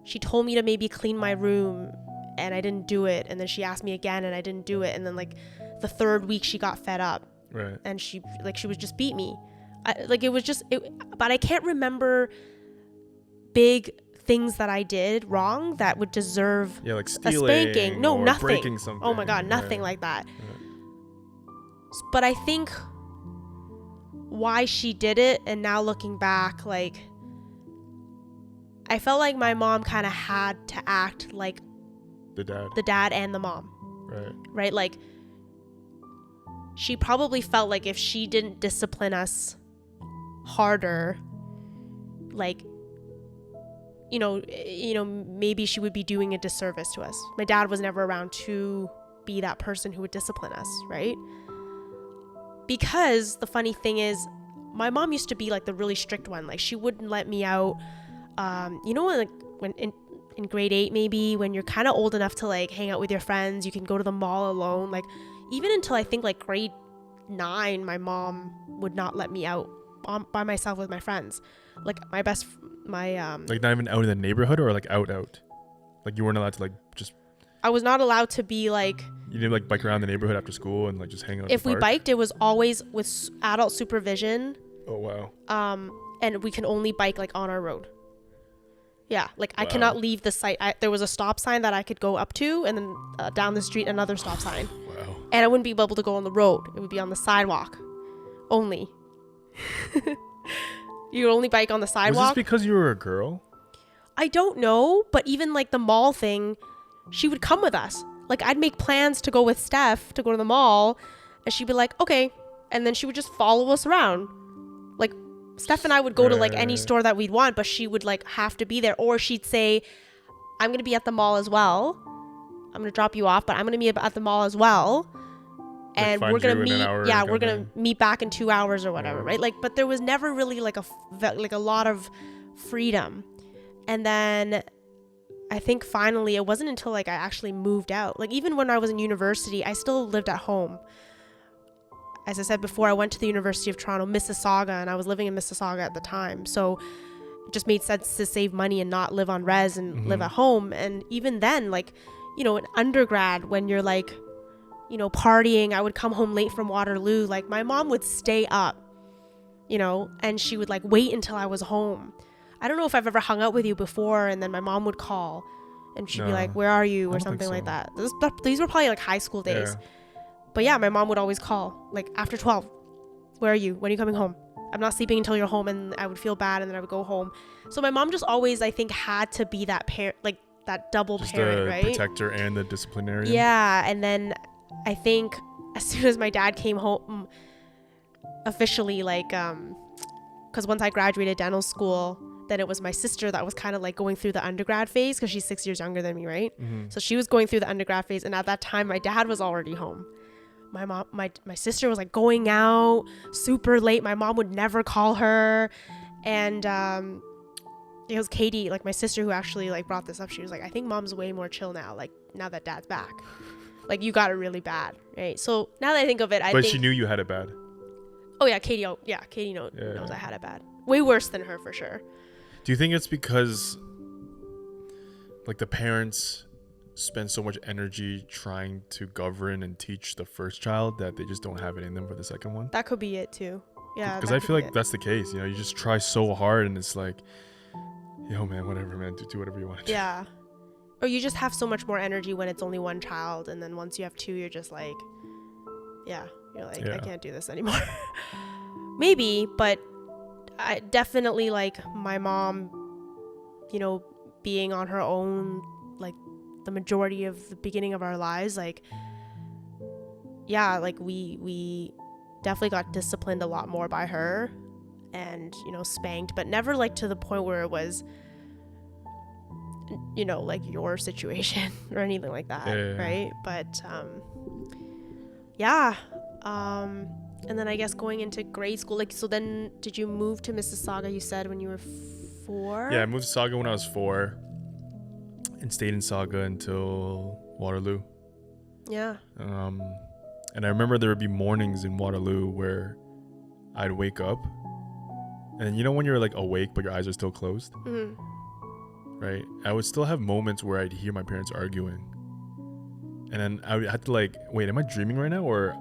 she told me to maybe clean my room and I didn't do it. And then she asked me again and I didn't do it. And then like the third week she got fed up. Right. And she would just beat me. But I can't remember big things that I did wrong that would deserve like a stealing, spanking. No, or nothing. breaking something. Oh my God, nothing like that. But I think why she did it, and now looking back, like, I felt like my mom kind of had to act like the dad and the mom. Right? Like, she probably felt like if she didn't discipline us harder, like, you know, maybe she would be doing a disservice to us. My dad was never around to be that person who would discipline us, right? Because the funny thing is, my mom used to be like the really strict one. Like, she wouldn't let me out. You know, when in grade 8, maybe, when you're kind of old enough to like hang out with your friends, you can go to the mall alone. Like, even until I think like grade 9, my mom would not let me out by myself with my friends. Like, like not even out in the neighborhood, or like out like you weren't allowed to like just, I was not allowed to be like, you didn't like bike around the neighborhood after school and like just hang out if at the we park? biked, it was always with adult supervision. Oh wow. And we can only bike like on our road. Yeah, like I Wow. cannot leave the site. There was a stop sign that I could go up to, and then down the street another stop sign. Wow. And I wouldn't be able to go on the road. It would be on the sidewalk only. You would only bike on the sidewalk. Was this because you were a girl? I don't know, but even like the mall thing, she would come with us. Like, I'd make plans to go with Steph to go to the mall, and she'd be like, okay. And then she would just follow us around. Like, Steph and I would go to like any store that we'd want, but she would like have to be there. Or she'd say, I'm going to be at the mall as well. I'm going to drop you off, but I'm going to be at the mall as well. And we're going to meet. Yeah, we're going to meet back in 2 hours or whatever. Right. Like, but there was never really like a lot of freedom. And then I think finally it wasn't until like I actually moved out. Like, even when I was in university, I still lived at home. As I said before, I went to the University of Toronto, Mississauga, and I was living in Mississauga at the time. So it just made sense to save money and not live on res and live at home. And even then, like, you know, in undergrad, when you're like, you know, partying, I would come home late from Waterloo. Like, my mom would stay up, you know, and she would like wait until I was home. I don't know if I've ever hung out with you before, and then my mom would call and she'd be like, where are you? Or something like that. These were probably like high school days. But yeah, my mom would always call like after 12. Where are you? When are you coming home? I'm not sleeping until you're home. And I would feel bad, and then I would go home. So my mom just always, I think, had to be that parent, like that double Just parent, the right? protector and the disciplinarian. Yeah. And then I think as soon as my dad came home officially, like because once I graduated dental school, then it was my sister that was kind of like going through the undergrad phase, because she's 6 years younger than me, right? So she was going through the undergrad phase, and at that time my dad was already home. My sister was like going out super late. My mom would never call her, and it was Katie, like my sister, who actually like brought this up. She was like, I think mom's way more chill now, like now that dad's back. Like you got it really bad, right? So now that I think of it, But she knew you had it bad. Oh yeah, Katie knows I had it bad. Way worse than her for sure. Do you think it's because like the parents spend so much energy trying to govern and teach the first child that they just don't have it in them for the second one? That could be it too. Yeah. Because I feel like that's the case. You know, you just try so hard, and it's like, yo, man, whatever, man, do whatever you want to do. Yeah. Or you just have so much more energy when it's only one child, and then once you have two, you're just like, I can't do this anymore. Maybe, but I definitely, like my mom, you know, being on her own, like the majority of the beginning of our lives, like, yeah, like we definitely got disciplined a lot more by her, and, you know, spanked, but never like to the point where it was, you know, like your situation or anything like that. Right. But and then I guess going into grade school, like, so then did you move to Mississauga, you said, when you were 4? Yeah, I moved to Saga when I was 4 and stayed in Saga until Waterloo. Yeah. And I remember there would be mornings in Waterloo where I'd wake up, and you know when you're like awake but your eyes are still closed? Right? I would still have moments where I'd hear my parents arguing, and then I would have to like, wait, am I dreaming right now, or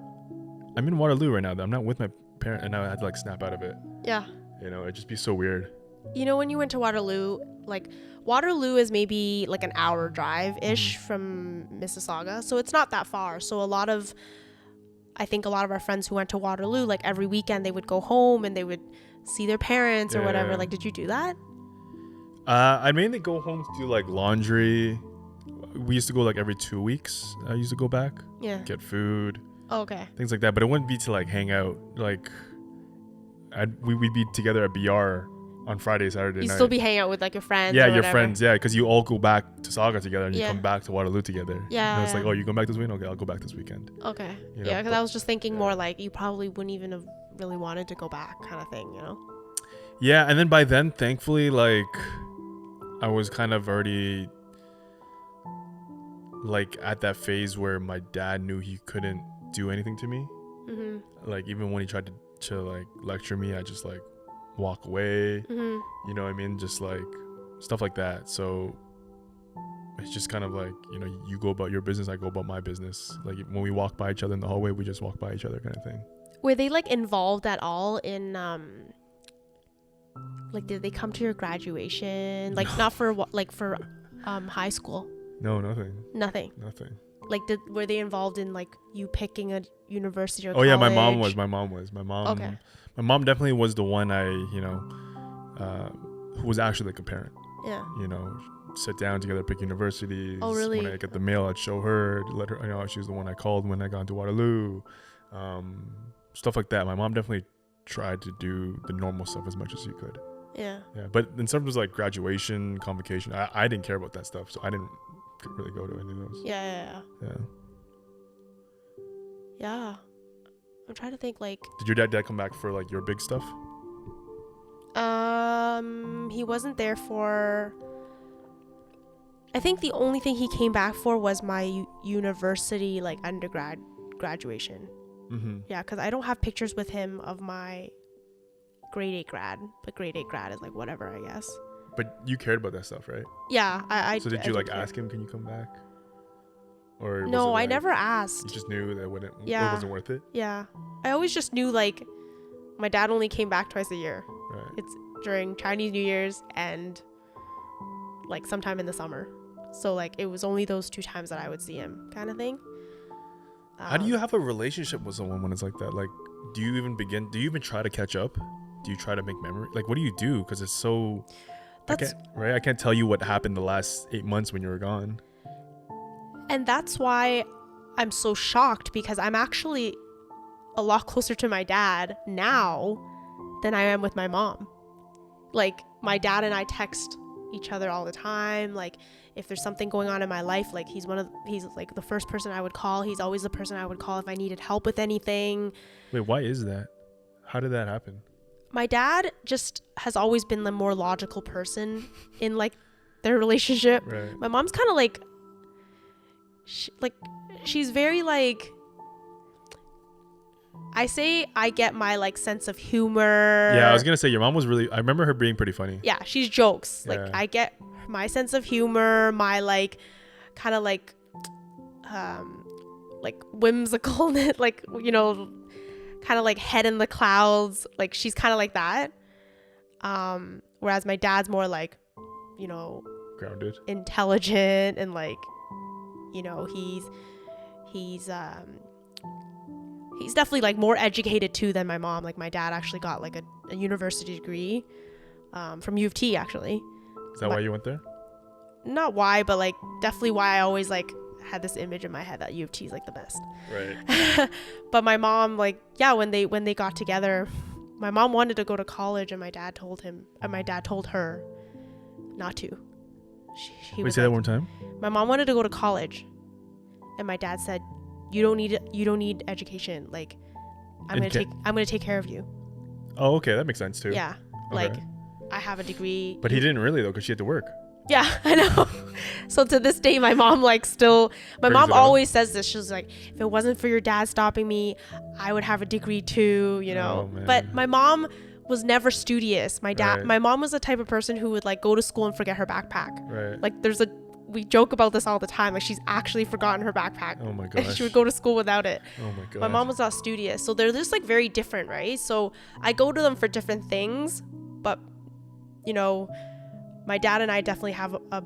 I'm in Waterloo right now? I'm not with my parent, and I had to like snap out of it. Yeah. You know, it'd just be so weird. You know, when you went to Waterloo, like Waterloo is maybe like an hour drive-ish from Mississauga, so it's not that far. So I think a lot of our friends who went to Waterloo, like every weekend they would go home and they would see their parents or whatever. Like, did you do that? I mainly go home to do like laundry. We used to go like every 2 weeks. I used to go back. Yeah. Get food. Oh, okay. Things like that. But it wouldn't be to like hang out. Like, we'd be together at BR on Friday, Saturday night. You still be hanging out with like your friends. Yeah, or your whatever. friends. Yeah, because you all go back to Saga together and you come back to Waterloo together. Yeah. And it's like, oh, you going back this weekend? Okay, I'll go back this weekend. Okay. You know, yeah, because I was just thinking more like you probably wouldn't even have really wanted to go back, kind of thing, you know? Yeah, and then by then, thankfully, like, I was kind of already like at that phase where my dad knew he couldn't do anything to me. Like, even when he tried to like lecture me, I just like walk away. You know what I mean? Just like stuff like that. So it's just kind of like, you know, you go about your business, I go about my business. Like, when we walk by each other in the hallway, we just walk by each other, kind of thing. Were they like involved at all in like, did they come to your graduation? Like, not for like for high school? No, nothing. Nothing. Like, were they involved in like you picking a university or college? Yeah, my mom was. My mom. Okay. My mom definitely was the one who was actually like a parent. Yeah. You know, sit down together, pick universities. Oh, really? When I get the mail, I'd show her, let her. You know, she was the one I called when I got into Waterloo. Stuff like that. My mom definitely tried to do the normal stuff as much as she could. Yeah. Yeah, but in terms of like graduation, convocation, I didn't care about that stuff, so I didn't really go to any of those. Yeah. I'm trying to think, like, did your dad come back for like your big stuff? He wasn't there for, I think the only thing he came back for was my university, like, undergrad graduation. Yeah, because I don't have pictures with him of my grade 8 grad, but grade 8 grad is like whatever, I guess. But you cared about that stuff, right? Yeah, So did you like ask him, can you come back? Or no, like, I never asked. You just knew that it wasn't worth it? Yeah. I always just knew, like, my dad only came back twice a year. Right. It's during Chinese New Year's and like sometime in the summer. So like it was only those 2 times that I would see him, kind of thing. How do you have a relationship with someone when it's like that? Like, do you even try to catch up? Do you try to make memory? Like, what do you do? Because it's so, I can't tell you what happened the last 8 months when you were gone. And that's why I'm so shocked, because I'm actually a lot closer to my dad now than I am with my mom. Like, my dad and I text each other all the time. Like, if there's something going on in my life, like, he's like the first person I would call. He's always the person I would call if I needed help with anything. Wait, why is that? How did that happen? My dad just has always been the more logical person in like their relationship. Right. My mom's kind of like, she's very like, I get my like sense of humor. Yeah, I was gonna say your mom was really. I remember her being pretty funny. Yeah, she's jokes. Yeah. Like, I get my sense of humor, my like kind of like whimsicalness, like, you know, kind of like head in the clouds. Like, she's kind of like that. Whereas my dad's more like, you know, Grounded, intelligent, and like, you know, he's definitely like more educated too than my mom. Like, my dad actually got like a university degree from U of T, actually. Is that why you went there? Not why, but like definitely why I always like had this image in my head that U of T is like the best. Right. But my mom, like, yeah, when they got together, my mom wanted to go to college, and my dad told her not to. Wait, say that one time. My mom wanted to go to college, and my dad said, you don't need education. Like, I'm gonna take care of you. Oh, okay, that makes sense too. Yeah. Okay. Like, I have a degree. But he didn't really, though, because she had to work. Yeah, I know. So to this day, my mom always says this. She's like, if it wasn't for your dad stopping me, I would have a degree too, you know. Oh, but my mom was never studious. My Right. mom was the type of person who would like go to school and forget her backpack. Right. Like, we joke about this all the time. Like, she's actually forgotten her backpack. Oh my And gosh. she would go to school without it. Oh my god. My mom was not studious. So they're just like very different, right? So I go to them for different things, but, you know, my dad and I definitely have like,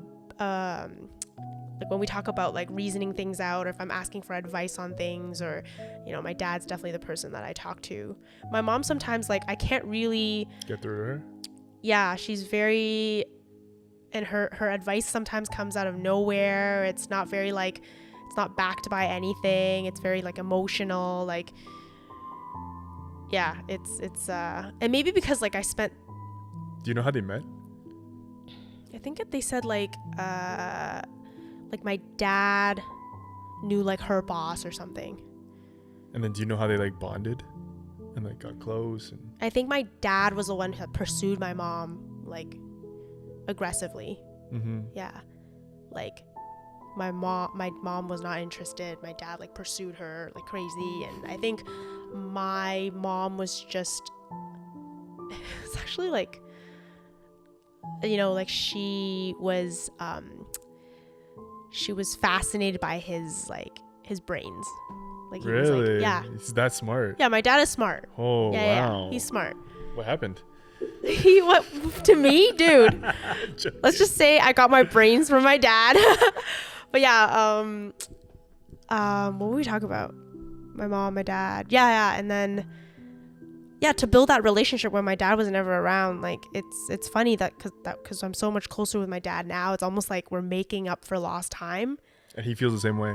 when we talk about like reasoning things out, or if I'm asking for advice on things, or, you know, my dad's definitely the person that I talk to. My mom sometimes, like, I can't really get through to her. Yeah, she's very, and her advice sometimes comes out of nowhere. It's not very like, it's not backed by anything. It's very like emotional. Like, yeah, it's and maybe because like Do you know how they met? I think they said like my dad knew like her boss or something. And then do you know how they like bonded and like got close? And I think my dad was the one that pursued my mom like aggressively. mm-hmm. Yeah, like my mom was not interested. My dad like pursued her like crazy, and I think my mom was just it's actually like, you know, like she was fascinated by his brains. Like, he really? was like, yeah, He's that smart. yeah, my dad is smart. Oh, Yeah, wow. yeah, he's smart. What happened? He what to me, dude? Let's just say I got my brains from my dad. But yeah, what were we talking about? My mom, my dad. Yeah, and then yeah, to build that relationship when my dad was never around. Like, it's funny because I'm so much closer with my dad now. It's almost like we're making up for lost time. And he feels the same way.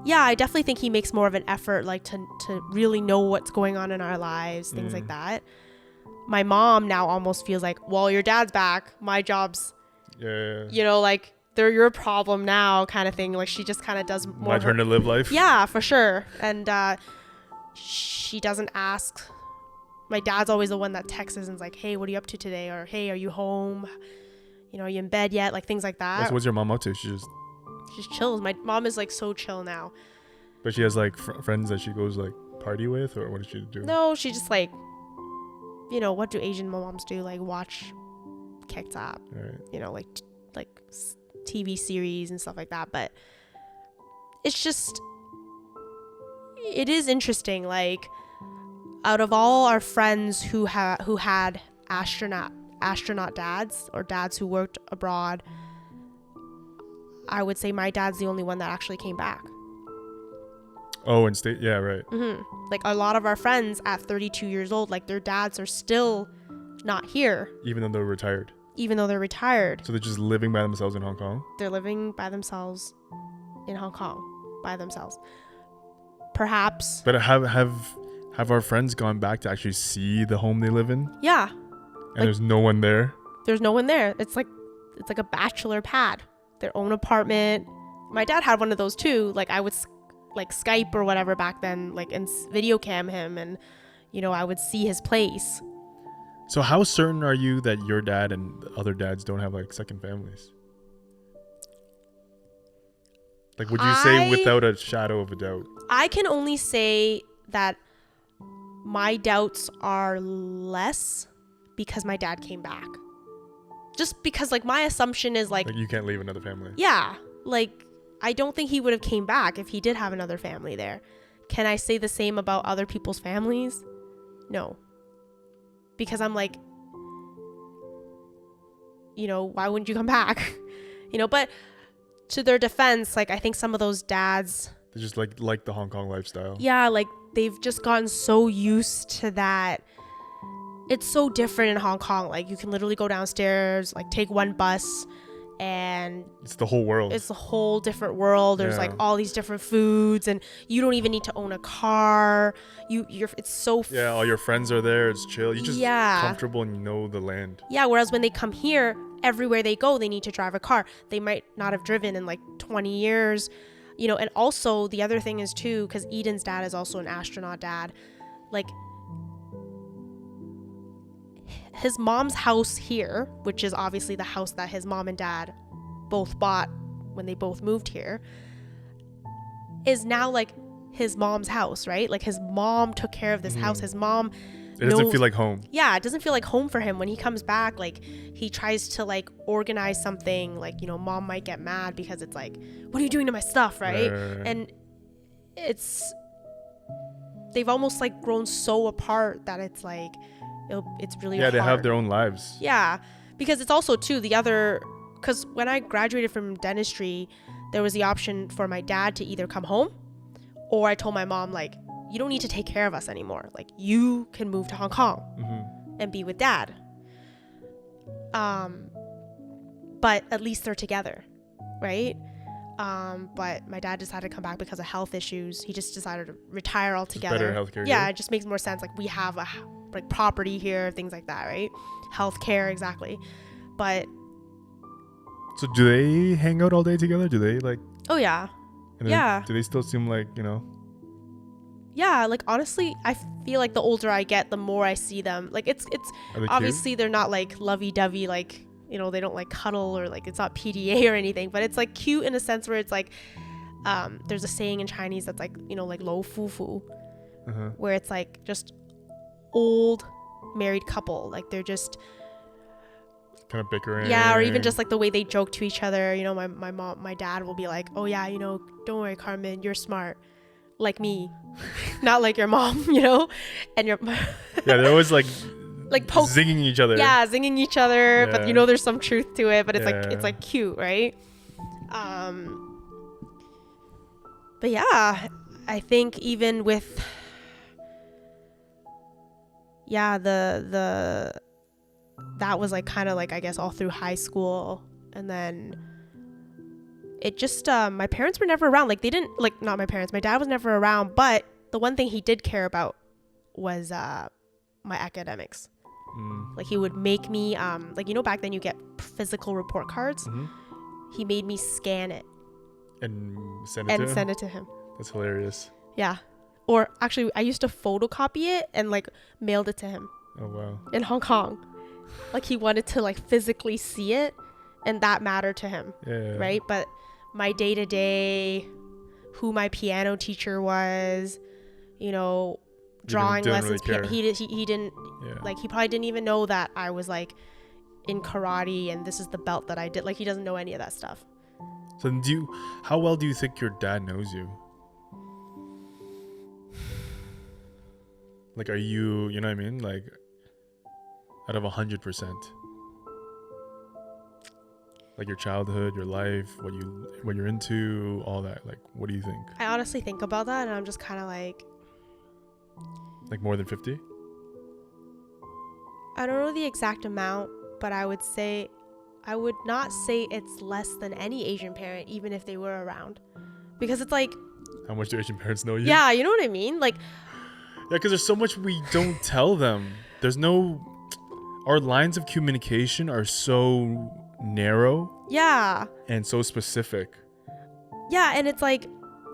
Yeah, I definitely think he makes more of an effort, like to really know what's going on in our lives, things like that. My mom now almost feels like, well, your dad's back. My job's, Yeah. you know, like, they're your problem now, kind of thing. Like, she just kind of does more. My turn to live life. Yeah, for sure. And she doesn't ask. My dad's always the one that texts and is like, hey, what are you up to today? Or, hey, are you home? You know, are you in bed yet? Like, things like that. So what's your mom up to? She just chills. My mom is like so chill now. But she has like friends that she goes like party with, or what does she do? No, she just like, you know, what do Asian moms do? Like, watch K-pop, Right. you know, like TV series and stuff like that. But it's just, it is interesting. Like, out of all our friends who had astronaut dads, or dads who worked abroad, I would say my dad's the only one that actually came back. Oh, and state. Yeah, right. Like a lot of our friends at 32 years old, like their dads are still not here, Even though they're retired. even though they're retired. So they're just living by themselves in Hong Kong. They're living by themselves in Hong Kong, by themselves. Perhaps. But have our friends gone back to actually see the home they live in? Yeah. And there's no one there. There's no one there. It's like a bachelor pad, their own apartment. My dad had one of those too. Like I would like Skype or whatever back then, like and video cam him, and I would see his place. So how certain are you that your dad and other dads don't have like second families? Like, would you say without a shadow of a doubt? I can only say that my doubts are less because my dad came back. Just because, like, my assumption is like you can't leave another family. Yeah, like I don't think he would have came back if he did have another family there. Can I say the same about other people's families? No. Because I'm like, why wouldn't you come back? But to their defense, like I think some of those dads, they just like the Hong Kong lifestyle. Yeah, like they've just gotten so used to that. It's so different in Hong Kong. Like you can literally go downstairs, like take one bus, and it's the whole world. It's a whole different world. There's like all these different foods, and you don't even need to own a car. It's so all your friends are there. It's chill. You're just comfortable and you know the land. Yeah. Whereas when they come here, everywhere they go, they need to drive a car. They might not have driven in like 20 years, And also the other thing is too, because Eden's dad is also an astronaut dad. Like his mom's house here, which is obviously the house that his mom and dad both bought when they both moved here, is now like his mom's house, right? Like his mom took care of this house. His mom It doesn't feel like home. Yeah, it doesn't feel like home for him. When he comes back, like he tries to like organize something, like, mom might get mad because it's like, what are you doing to my stuff, right? And they've almost like grown so apart that it's like, it's really hard. They have their own lives. Yeah, because it's also too because when I graduated from dentistry, there was the option for my dad to either come home, or I told my mom, like, you don't need to take care of us anymore. Like, you can move to Hong Kong and be with dad. But at least they're together, right? But my dad decided to come back because of health issues. He just decided to retire altogether. Better healthcare. Yeah, it just makes more sense. Like, we have like property here, things like that, right? Healthcare, exactly. But so do they hang out all day together? Do they like? Oh yeah. Do they still seem like Yeah, like honestly, I feel like the older I get, the more I see them. Like it's obviously cute? They're not like lovey-dovey, like, they don't like cuddle or like it's not PDA or anything, but it's like cute in a sense where it's like there's a saying in Chinese that's like, like lo fu fu, where it's like just old married couple, like they're just kind of bickering. Yeah, or even just like the way they joke to each other. My dad will be like, oh yeah, don't worry, Carmen, you're smart. Like me, not like your mom, and your they're always like zinging each other. Yeah, zinging each other, but there's some truth to it, but it's like cute, right? But yeah, I think even with that was like kind of like, I guess, all through high school, and then it just my parents were never around. Like they didn't, like, not my parents, my dad was never around, but the one thing he did care about was my academics. Like he would make me like, back then you get physical report cards. He made me scan it and send it to him. That's hilarious. Yeah. Or actually, I used to photocopy it and like mailed it to him. Oh wow. In Hong Kong. Like he wanted to like physically see it, and that mattered to him. Yeah. Right? But my day-to-day, who my piano teacher was, drawing lessons, he didn't like, he probably didn't even know that I was like in karate and this is the belt that I did. Like he doesn't know any of that stuff. So how well do you think your dad knows you? Like, are you know what I mean? Like, out of 100%. Like your childhood, your life, what you're into, all that. Like, what do you think? I honestly think about that, and I'm just kind of like more than 50? I don't know the exact amount, but I would not say it's less than any Asian parent, even if they were around, because it's like, how much do Asian parents know you? yeah, you know what I mean? Like, yeah, because there's so much we don't tell them. Our lines of communication are so narrow. Yeah. And so specific. Yeah, and it's like,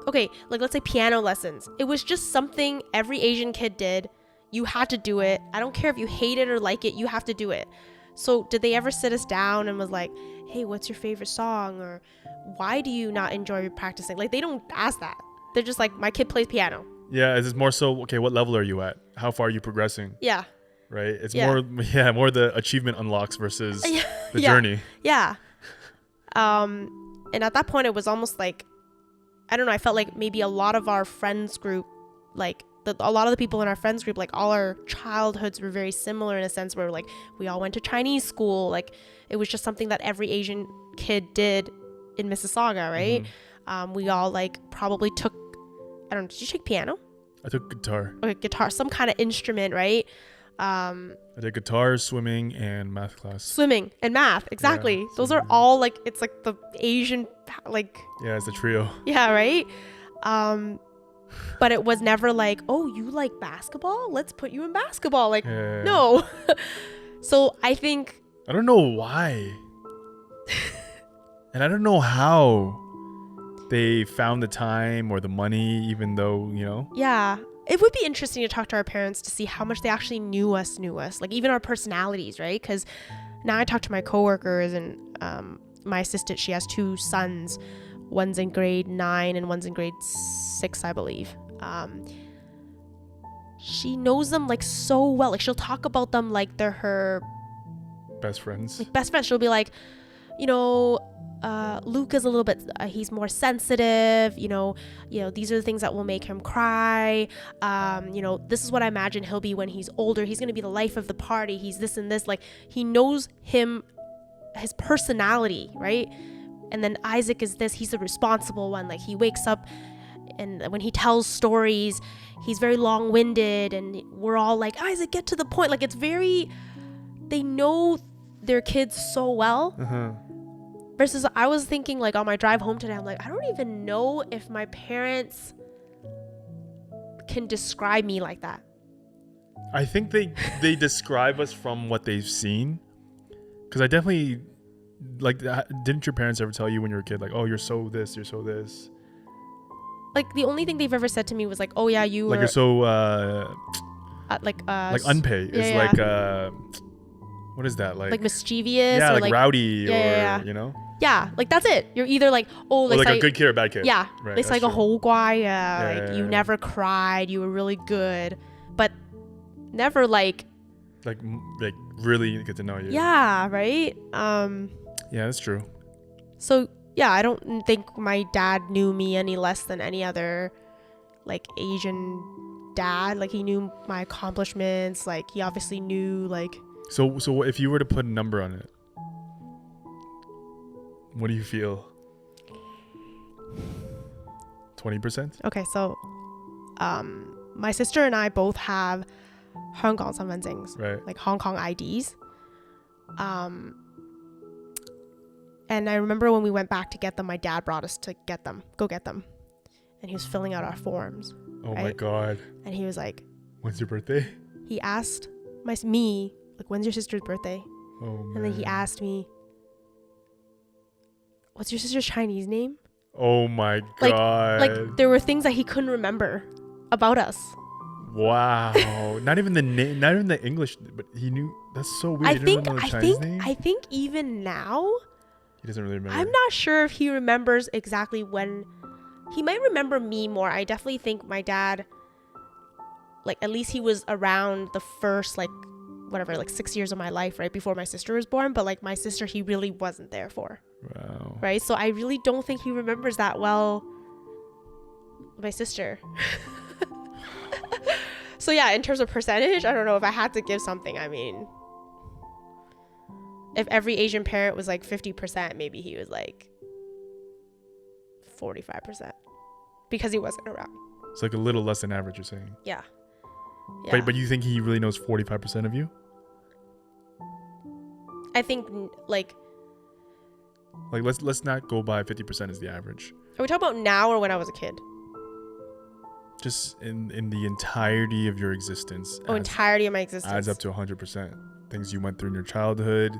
okay, like let's say piano lessons. It was just something every Asian kid did. You had to do it. I don't care if you hate it or like it, you have to do it. So did they ever sit us down and was like, hey, what's your favorite song? Or why do you not enjoy practicing? Like, they don't ask that. They're just like, my kid plays piano. Yeah, it's more so, okay, what level are you at? How far are you progressing? Yeah. Right? It's more the achievement unlocks versus the journey. Yeah. And at that point, it was almost like, I don't know, I felt like maybe a lot of our friends group, like, a lot of the people in our friends group, like all our childhoods were very similar in a sense where like we all went to Chinese school. Like it was just something that every Asian kid did in Mississauga, right? Mm-hmm. We all like probably took, I don't know, did you take piano? I took guitar. Okay, guitar, some kind of instrument, right? I did guitar, swimming, and math class. Swimming and math, exactly. Yeah, those are all like, it's like the Asian, like. Yeah, it's the trio. Yeah, right? But it was never like, oh, you like basketball? Let's put you in basketball. Like, no. So I think. I don't know why. And I don't know how they found the time or the money, even though, you know. Yeah. It would be interesting to talk to our parents to see how much they actually knew us. Like even our personalities, right? Because now I talk to my coworkers and my assistant, she has 2 sons. One's in grade 9 and one's in grade 6, I believe. She knows them like so well. Like she'll talk about them like they're her best friends. Like best friends. She'll be like, you know, Luke is a little bit, he's more sensitive. You know, these are the things that will make him cry. You know, this is what I imagine he'll be when he's older. He's gonna be the life of the party. He's this and this. Like he knows his personality, right? And then Isaac is this, he's the responsible one. Like he wakes up and when he tells stories, he's very long-winded and we're all like, Isaac, get to the point. Like it's very, they know their kids so well. Versus I was thinking like on my drive home today, I'm like, I don't even know if my parents can describe me like that. I think they describe us from what they've seen. Because I definitely... Like, didn't your parents ever tell you when you were a kid, like, oh, you're so this, you're so this? Like, the only thing they've ever said to me was like, oh, yeah, you like were... you're so, like unpay is like, what is that? Like mischievous? Yeah, or like rowdy or, you know? Yeah, like, that's it. You're either like, oh... Like a good kid or bad kid. Yeah. Right, it's like true. a Hourglass, like, you never cried, you were really good, but never like really get to know you. Yeah, right? Yeah, that's true. So, yeah, I don't think my dad knew me any less than any other, like, Asian dad. Like, he knew my accomplishments. Like, he obviously knew, like... So if you were to put a number on it, what do you feel? 20%? Okay, so, my sister and I both have Hong Kong right. like Hong Kong IDs. And I remember when we went back to get them, my dad brought us to go get them. And he was filling out our forms. Oh right? my God. And he was like, when's your birthday? He asked me, like, when's your sister's birthday? Oh, man. And then he asked me, what's your sister's Chinese name? Oh my God. Like there were things that he couldn't remember about us. Wow. Not even the English, but he knew. That's so weird. I think even now, he doesn't really remember. I'm not sure if he remembers exactly when. He might remember me more. I definitely think my dad, like, at least he was around the first, like, whatever, like 6 years of my life, right before my sister was born. But like my sister, he really wasn't there for. Wow. Right. So I really don't think he remembers that well. My sister. So yeah, in terms of percentage, I don't know if I had to give something. I mean, if every Asian parent was like 50%, maybe he was like 45% because he wasn't around. It's like a little less than average, you're saying. Yeah. Yeah. But you think he really knows 45% of you? I think like let's not go by 50% as the average. are we talking about now or when I was a kid? Just in the entirety of your existence. Entirety of my existence. Adds up to 100%. Things you went through in your childhood,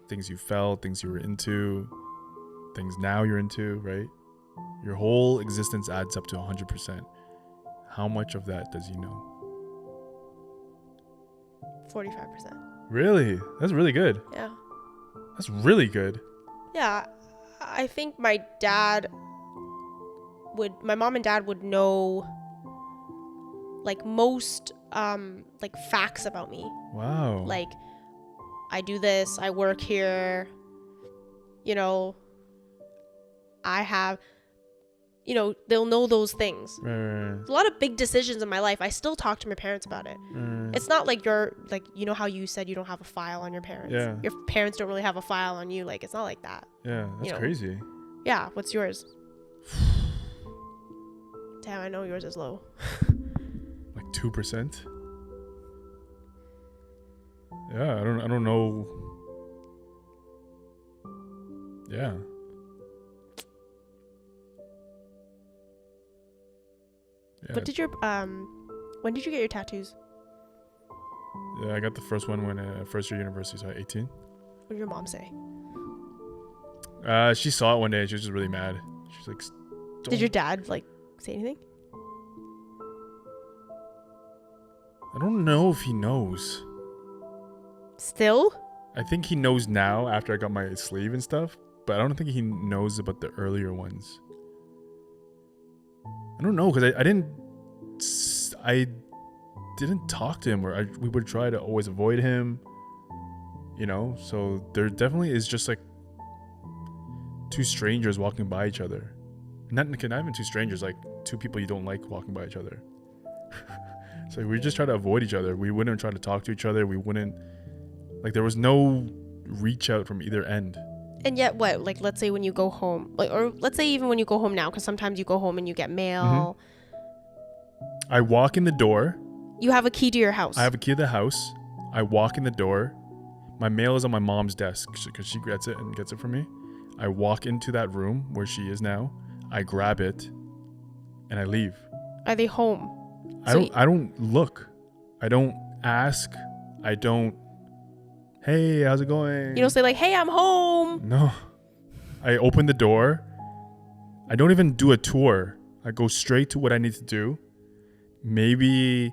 things you felt, things you were into, things now you're into, right? Your whole existence adds up to 100%. How much of that does he know? 45%. Really? That's really good. Yeah. That's really good. Yeah. I think my mom and dad would know like most like facts about me. Wow. Like I do this, I work here, you know, I have, you know, they'll know those things. Right. A lot of big decisions in my life, I still talk to my parents about it. It's not like you're like, you know how you said you don't have a file on your parents. Yeah. Your parents don't really have a file on you. Like it's not like that. Yeah, that's you know. crazy. Yeah. What's yours? Damn, I know yours is low. Like 2%? Yeah, I don't know. Yeah. What did your when did you get your tattoos? Yeah, I got the first one when first year university, so 18. What did your mom say? She saw it one day. She was just really mad. She's like, did your dad like say anything? I don't know if he knows. Still? I think he knows now after I got my sleeve and stuff, but I don't think he knows about the earlier ones. I don't know, because I didn't talk to him, or we would try to always avoid him, you know. So there definitely is just like two strangers walking by each other. Not even two strangers, like two people you don't like walking by each other. So we just try to avoid each other. We wouldn't try to talk to each other. We wouldn't, like, there was no reach out from either end. And yet what, like, let's say when you go home, like, or let's say even when you go home now, because sometimes you go home and you get mail. Mm-hmm. I walk in the door. You have a key to your house. I have a key to the house. I walk in the door. My mail is on my mom's desk because she gets it and gets it for me. I walk into that room where she is now. I grab it and I leave. Are they home? I don't look. I don't ask. I don't, hey, how's it going? You don't say like, hey, I'm home. No. I open the door. I don't even do a tour. I go straight to what I need to do. Maybe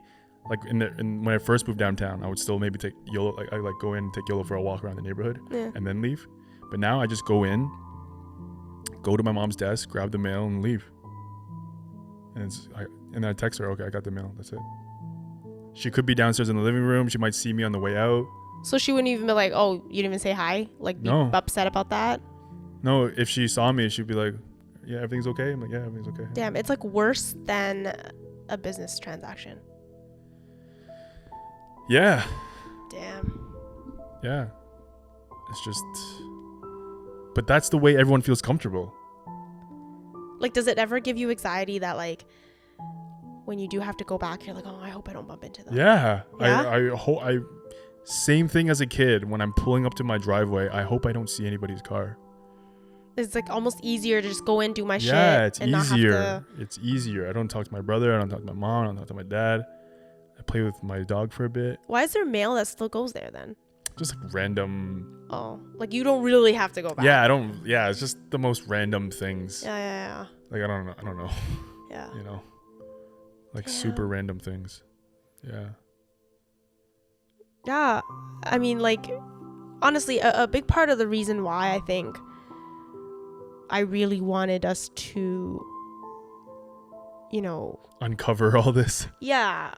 like when I first moved downtown, I would still maybe take YOLO, like I like go in and take YOLO for a walk around the neighborhood and then leave. But now I just go in, go to my mom's desk, grab the mail and leave. And then I text her, okay, I got the mail. That's it. She could be downstairs in the living room. She might see me on the way out. So she wouldn't even be like, oh, you didn't even say hi? Like, be upset about that? No, if she saw me, she'd be like, yeah, everything's okay? I'm like, yeah, everything's okay. Damn, it's like worse than a business transaction. Yeah. Damn. Yeah. It's just, but that's the way everyone feels comfortable. Like, does it ever give you anxiety that, like, when you do have to go back, you're like, oh, I hope I don't bump into them? Yeah. I same thing as a kid. When I'm pulling up to my driveway, I hope I don't see anybody's car. It's like almost easier to just go in, do my shit. Yeah, it's and easier. Not have to... It's easier. I don't talk to my brother. I don't talk to my mom. I don't talk to my dad. I play with my dog for a bit. Why is there mail that still goes there then? Just like random. Oh, like you don't really have to go back. Yeah, I don't. Yeah, it's just the most random things. Yeah. Like I don't know. Yeah. You know, like super random things. Yeah. Yeah, I mean, like, honestly, a big part of the reason why I think I really wanted us to, you know, uncover all this. Yeah.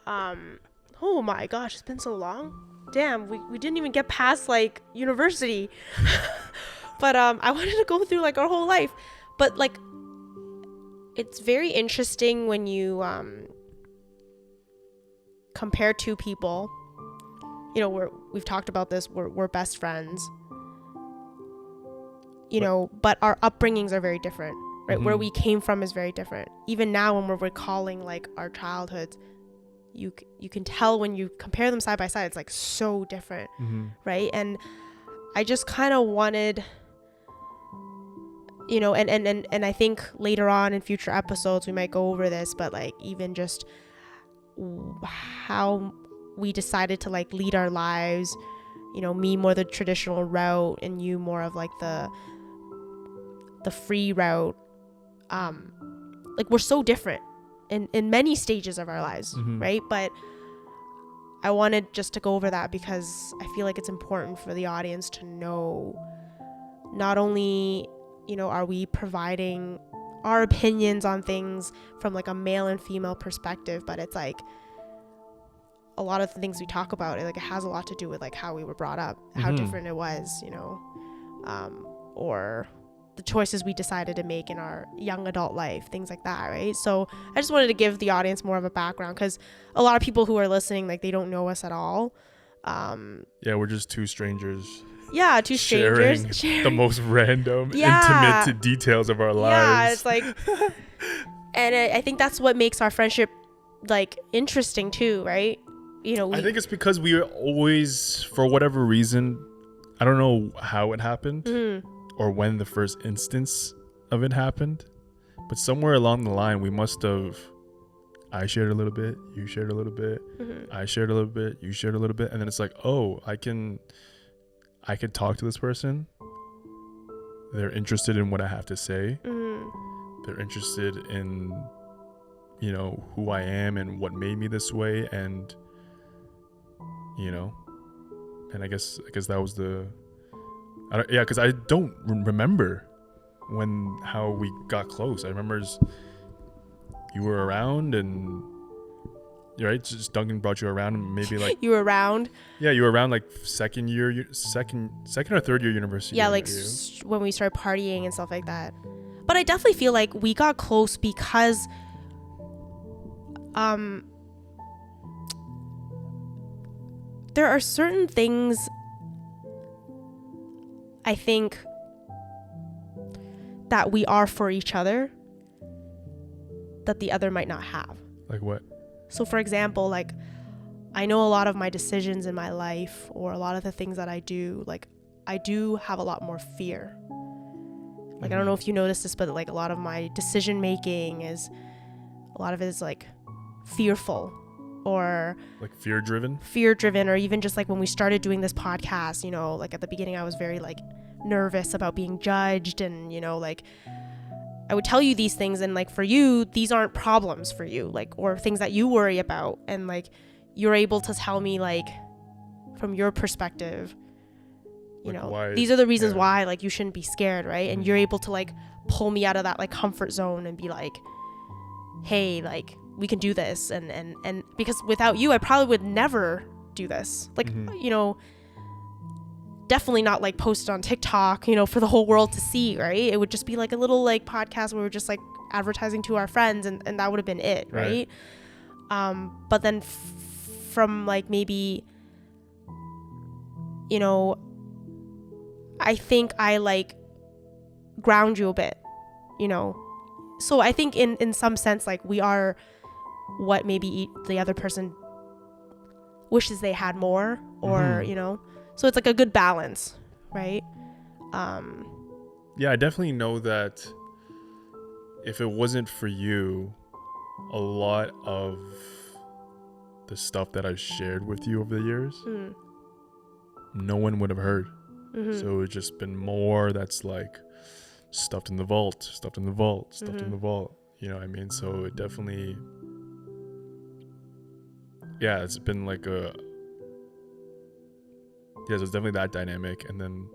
Oh my gosh, it's been so long. Damn, we didn't even get past like university. But I wanted to go through like our whole life. But like, it's very interesting when you compare two people. You know, we've talked about this. We're best friends, you know, but our upbringings are very different, right? Where Mm-hmm. we came from is very different. Even now when we're recalling like our childhoods, you can tell when you compare them side by side, it's like so different, Mm-hmm. right? And I just kind of wanted, you know, and I think later on in future episodes we might go over this, but like even just how we decided to like lead our lives, you know, me more the traditional route and you more of like the free route. Like we're so different in many stages of our lives, Mm-hmm. right? But I wanted just to go over that because I feel like it's important for the audience to know not only, you know, are we providing our opinions on things from like a male and female perspective, but it's like a lot of the things we talk about, it has a lot to do with like how we were brought up, how Mhm. different it was, you know, or the choices we decided to make in our young adult life, things like that, right? So I just wanted to give the audience more of a background because a lot of people who are listening, like they don't know us at all. Yeah, we're just two strangers Yeah, two strangers sharing the most random, Yeah. intimate details of our Yeah, lives. it's like, and I think that's what makes our friendship like interesting too, right? You know, I think it's because we are always, for whatever reason, I don't know how it happened or when the first instance of it happened, but somewhere along the line we must have, I shared a little bit, you shared a little bit, I shared a little bit, you shared a little bit, and then it's like, oh, I can talk to this person. They're interested in what I have to say. They're interested in, you know, who I am and what made me this way, and you know, and I guess that was because I don't remember how we got close. I remember you were around, and you're right. Just Duncan brought you around, and maybe like you were around. Yeah, you were around like second or third year university. Yeah, like when we started partying and stuff like that. But I definitely feel like we got close because there are certain things I think that we are for each other that the other might not have. Like what? So for example, like I know a lot of my decisions in my life or a lot of the things that I do, like I do have a lot more fear. Like I don't know if you noticed this, but like a lot of my decision making is like fearful or like fear driven, or even just like when we started doing this podcast, you know, like at the beginning I was very like nervous about being judged, and you know, like I would tell you these things, and like for you these aren't problems for you, like, or things that you worry about, and like you're able to tell me like from your perspective, you like know, why, these are the reasons why like you shouldn't be scared, right? And you're able to like pull me out of that like comfort zone and be like, hey, like we can do this, and because without you I probably would never do this, like you know, definitely not like post it on TikTok, you know, for the whole world to see, right? It would just be like a little like podcast where we're just like advertising to our friends, and that would have been it, right? But then from like maybe, you know, I think I like ground you a bit, you know. So I think in some sense, like we are what maybe the other person wishes they had more, or you know, so it's like a good balance, right? Yeah, I definitely know that if it wasn't for you, a lot of the stuff that I've shared with you over the years, no one would have heard. So it's just been more that's like stuffed in the vault, in the vault. You know what I mean? So it definitely, yeah, it's been like so it's definitely that dynamic. And then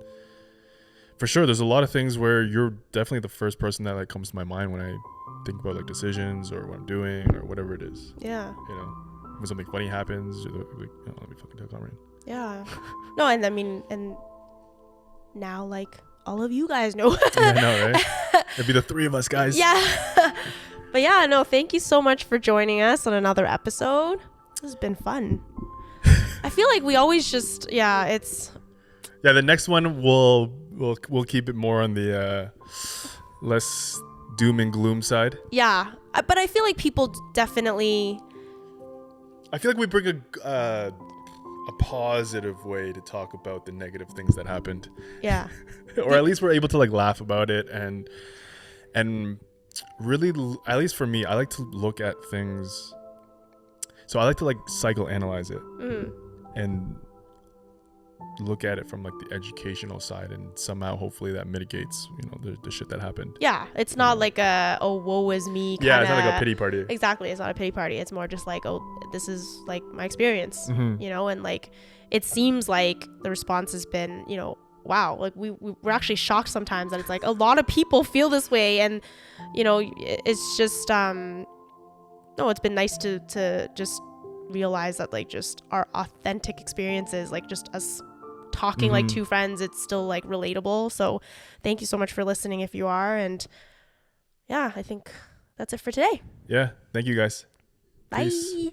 for sure, there's a lot of things where you're definitely the first person that like comes to my mind when I think about like decisions or what I'm doing or whatever it is. Yeah. You know, when something funny happens, you're like, oh, let me fucking tell Carmen. Yeah. No, and I mean, and now like all of you guys know. Yeah, I know, right? It'd be the three of us, guys. Yeah. But yeah, no, thank you so much for joining us on another episode. This has been fun. I feel like we always just, the next one we'll we'll keep it more on the less doom and gloom side. Yeah, but I feel like people definitely. I feel like we bring a positive way to talk about the negative things that happened. Yeah. Or at least we're able to like laugh about it and really, at least for me, I like to look at things. So I like to like psychoanalyze it and look at it from like the educational side, and somehow hopefully that mitigates, you know, the shit that happened. Yeah, it's not like a woe is me kinda, yeah, it's not like a pity party. Exactly, it's not a pity party. It's more just like, oh, this is like my experience, you know. And like it seems like the response has been, you know, wow, like we're actually shocked sometimes that it's like a lot of people feel this way. And you know, it's just no, it's been nice to just realize that like just our authentic experiences, like just us talking like two friends, it's still like relatable. So thank you so much for listening if you are. And yeah, I think that's it for today. Yeah, thank you guys. Bye. Peace.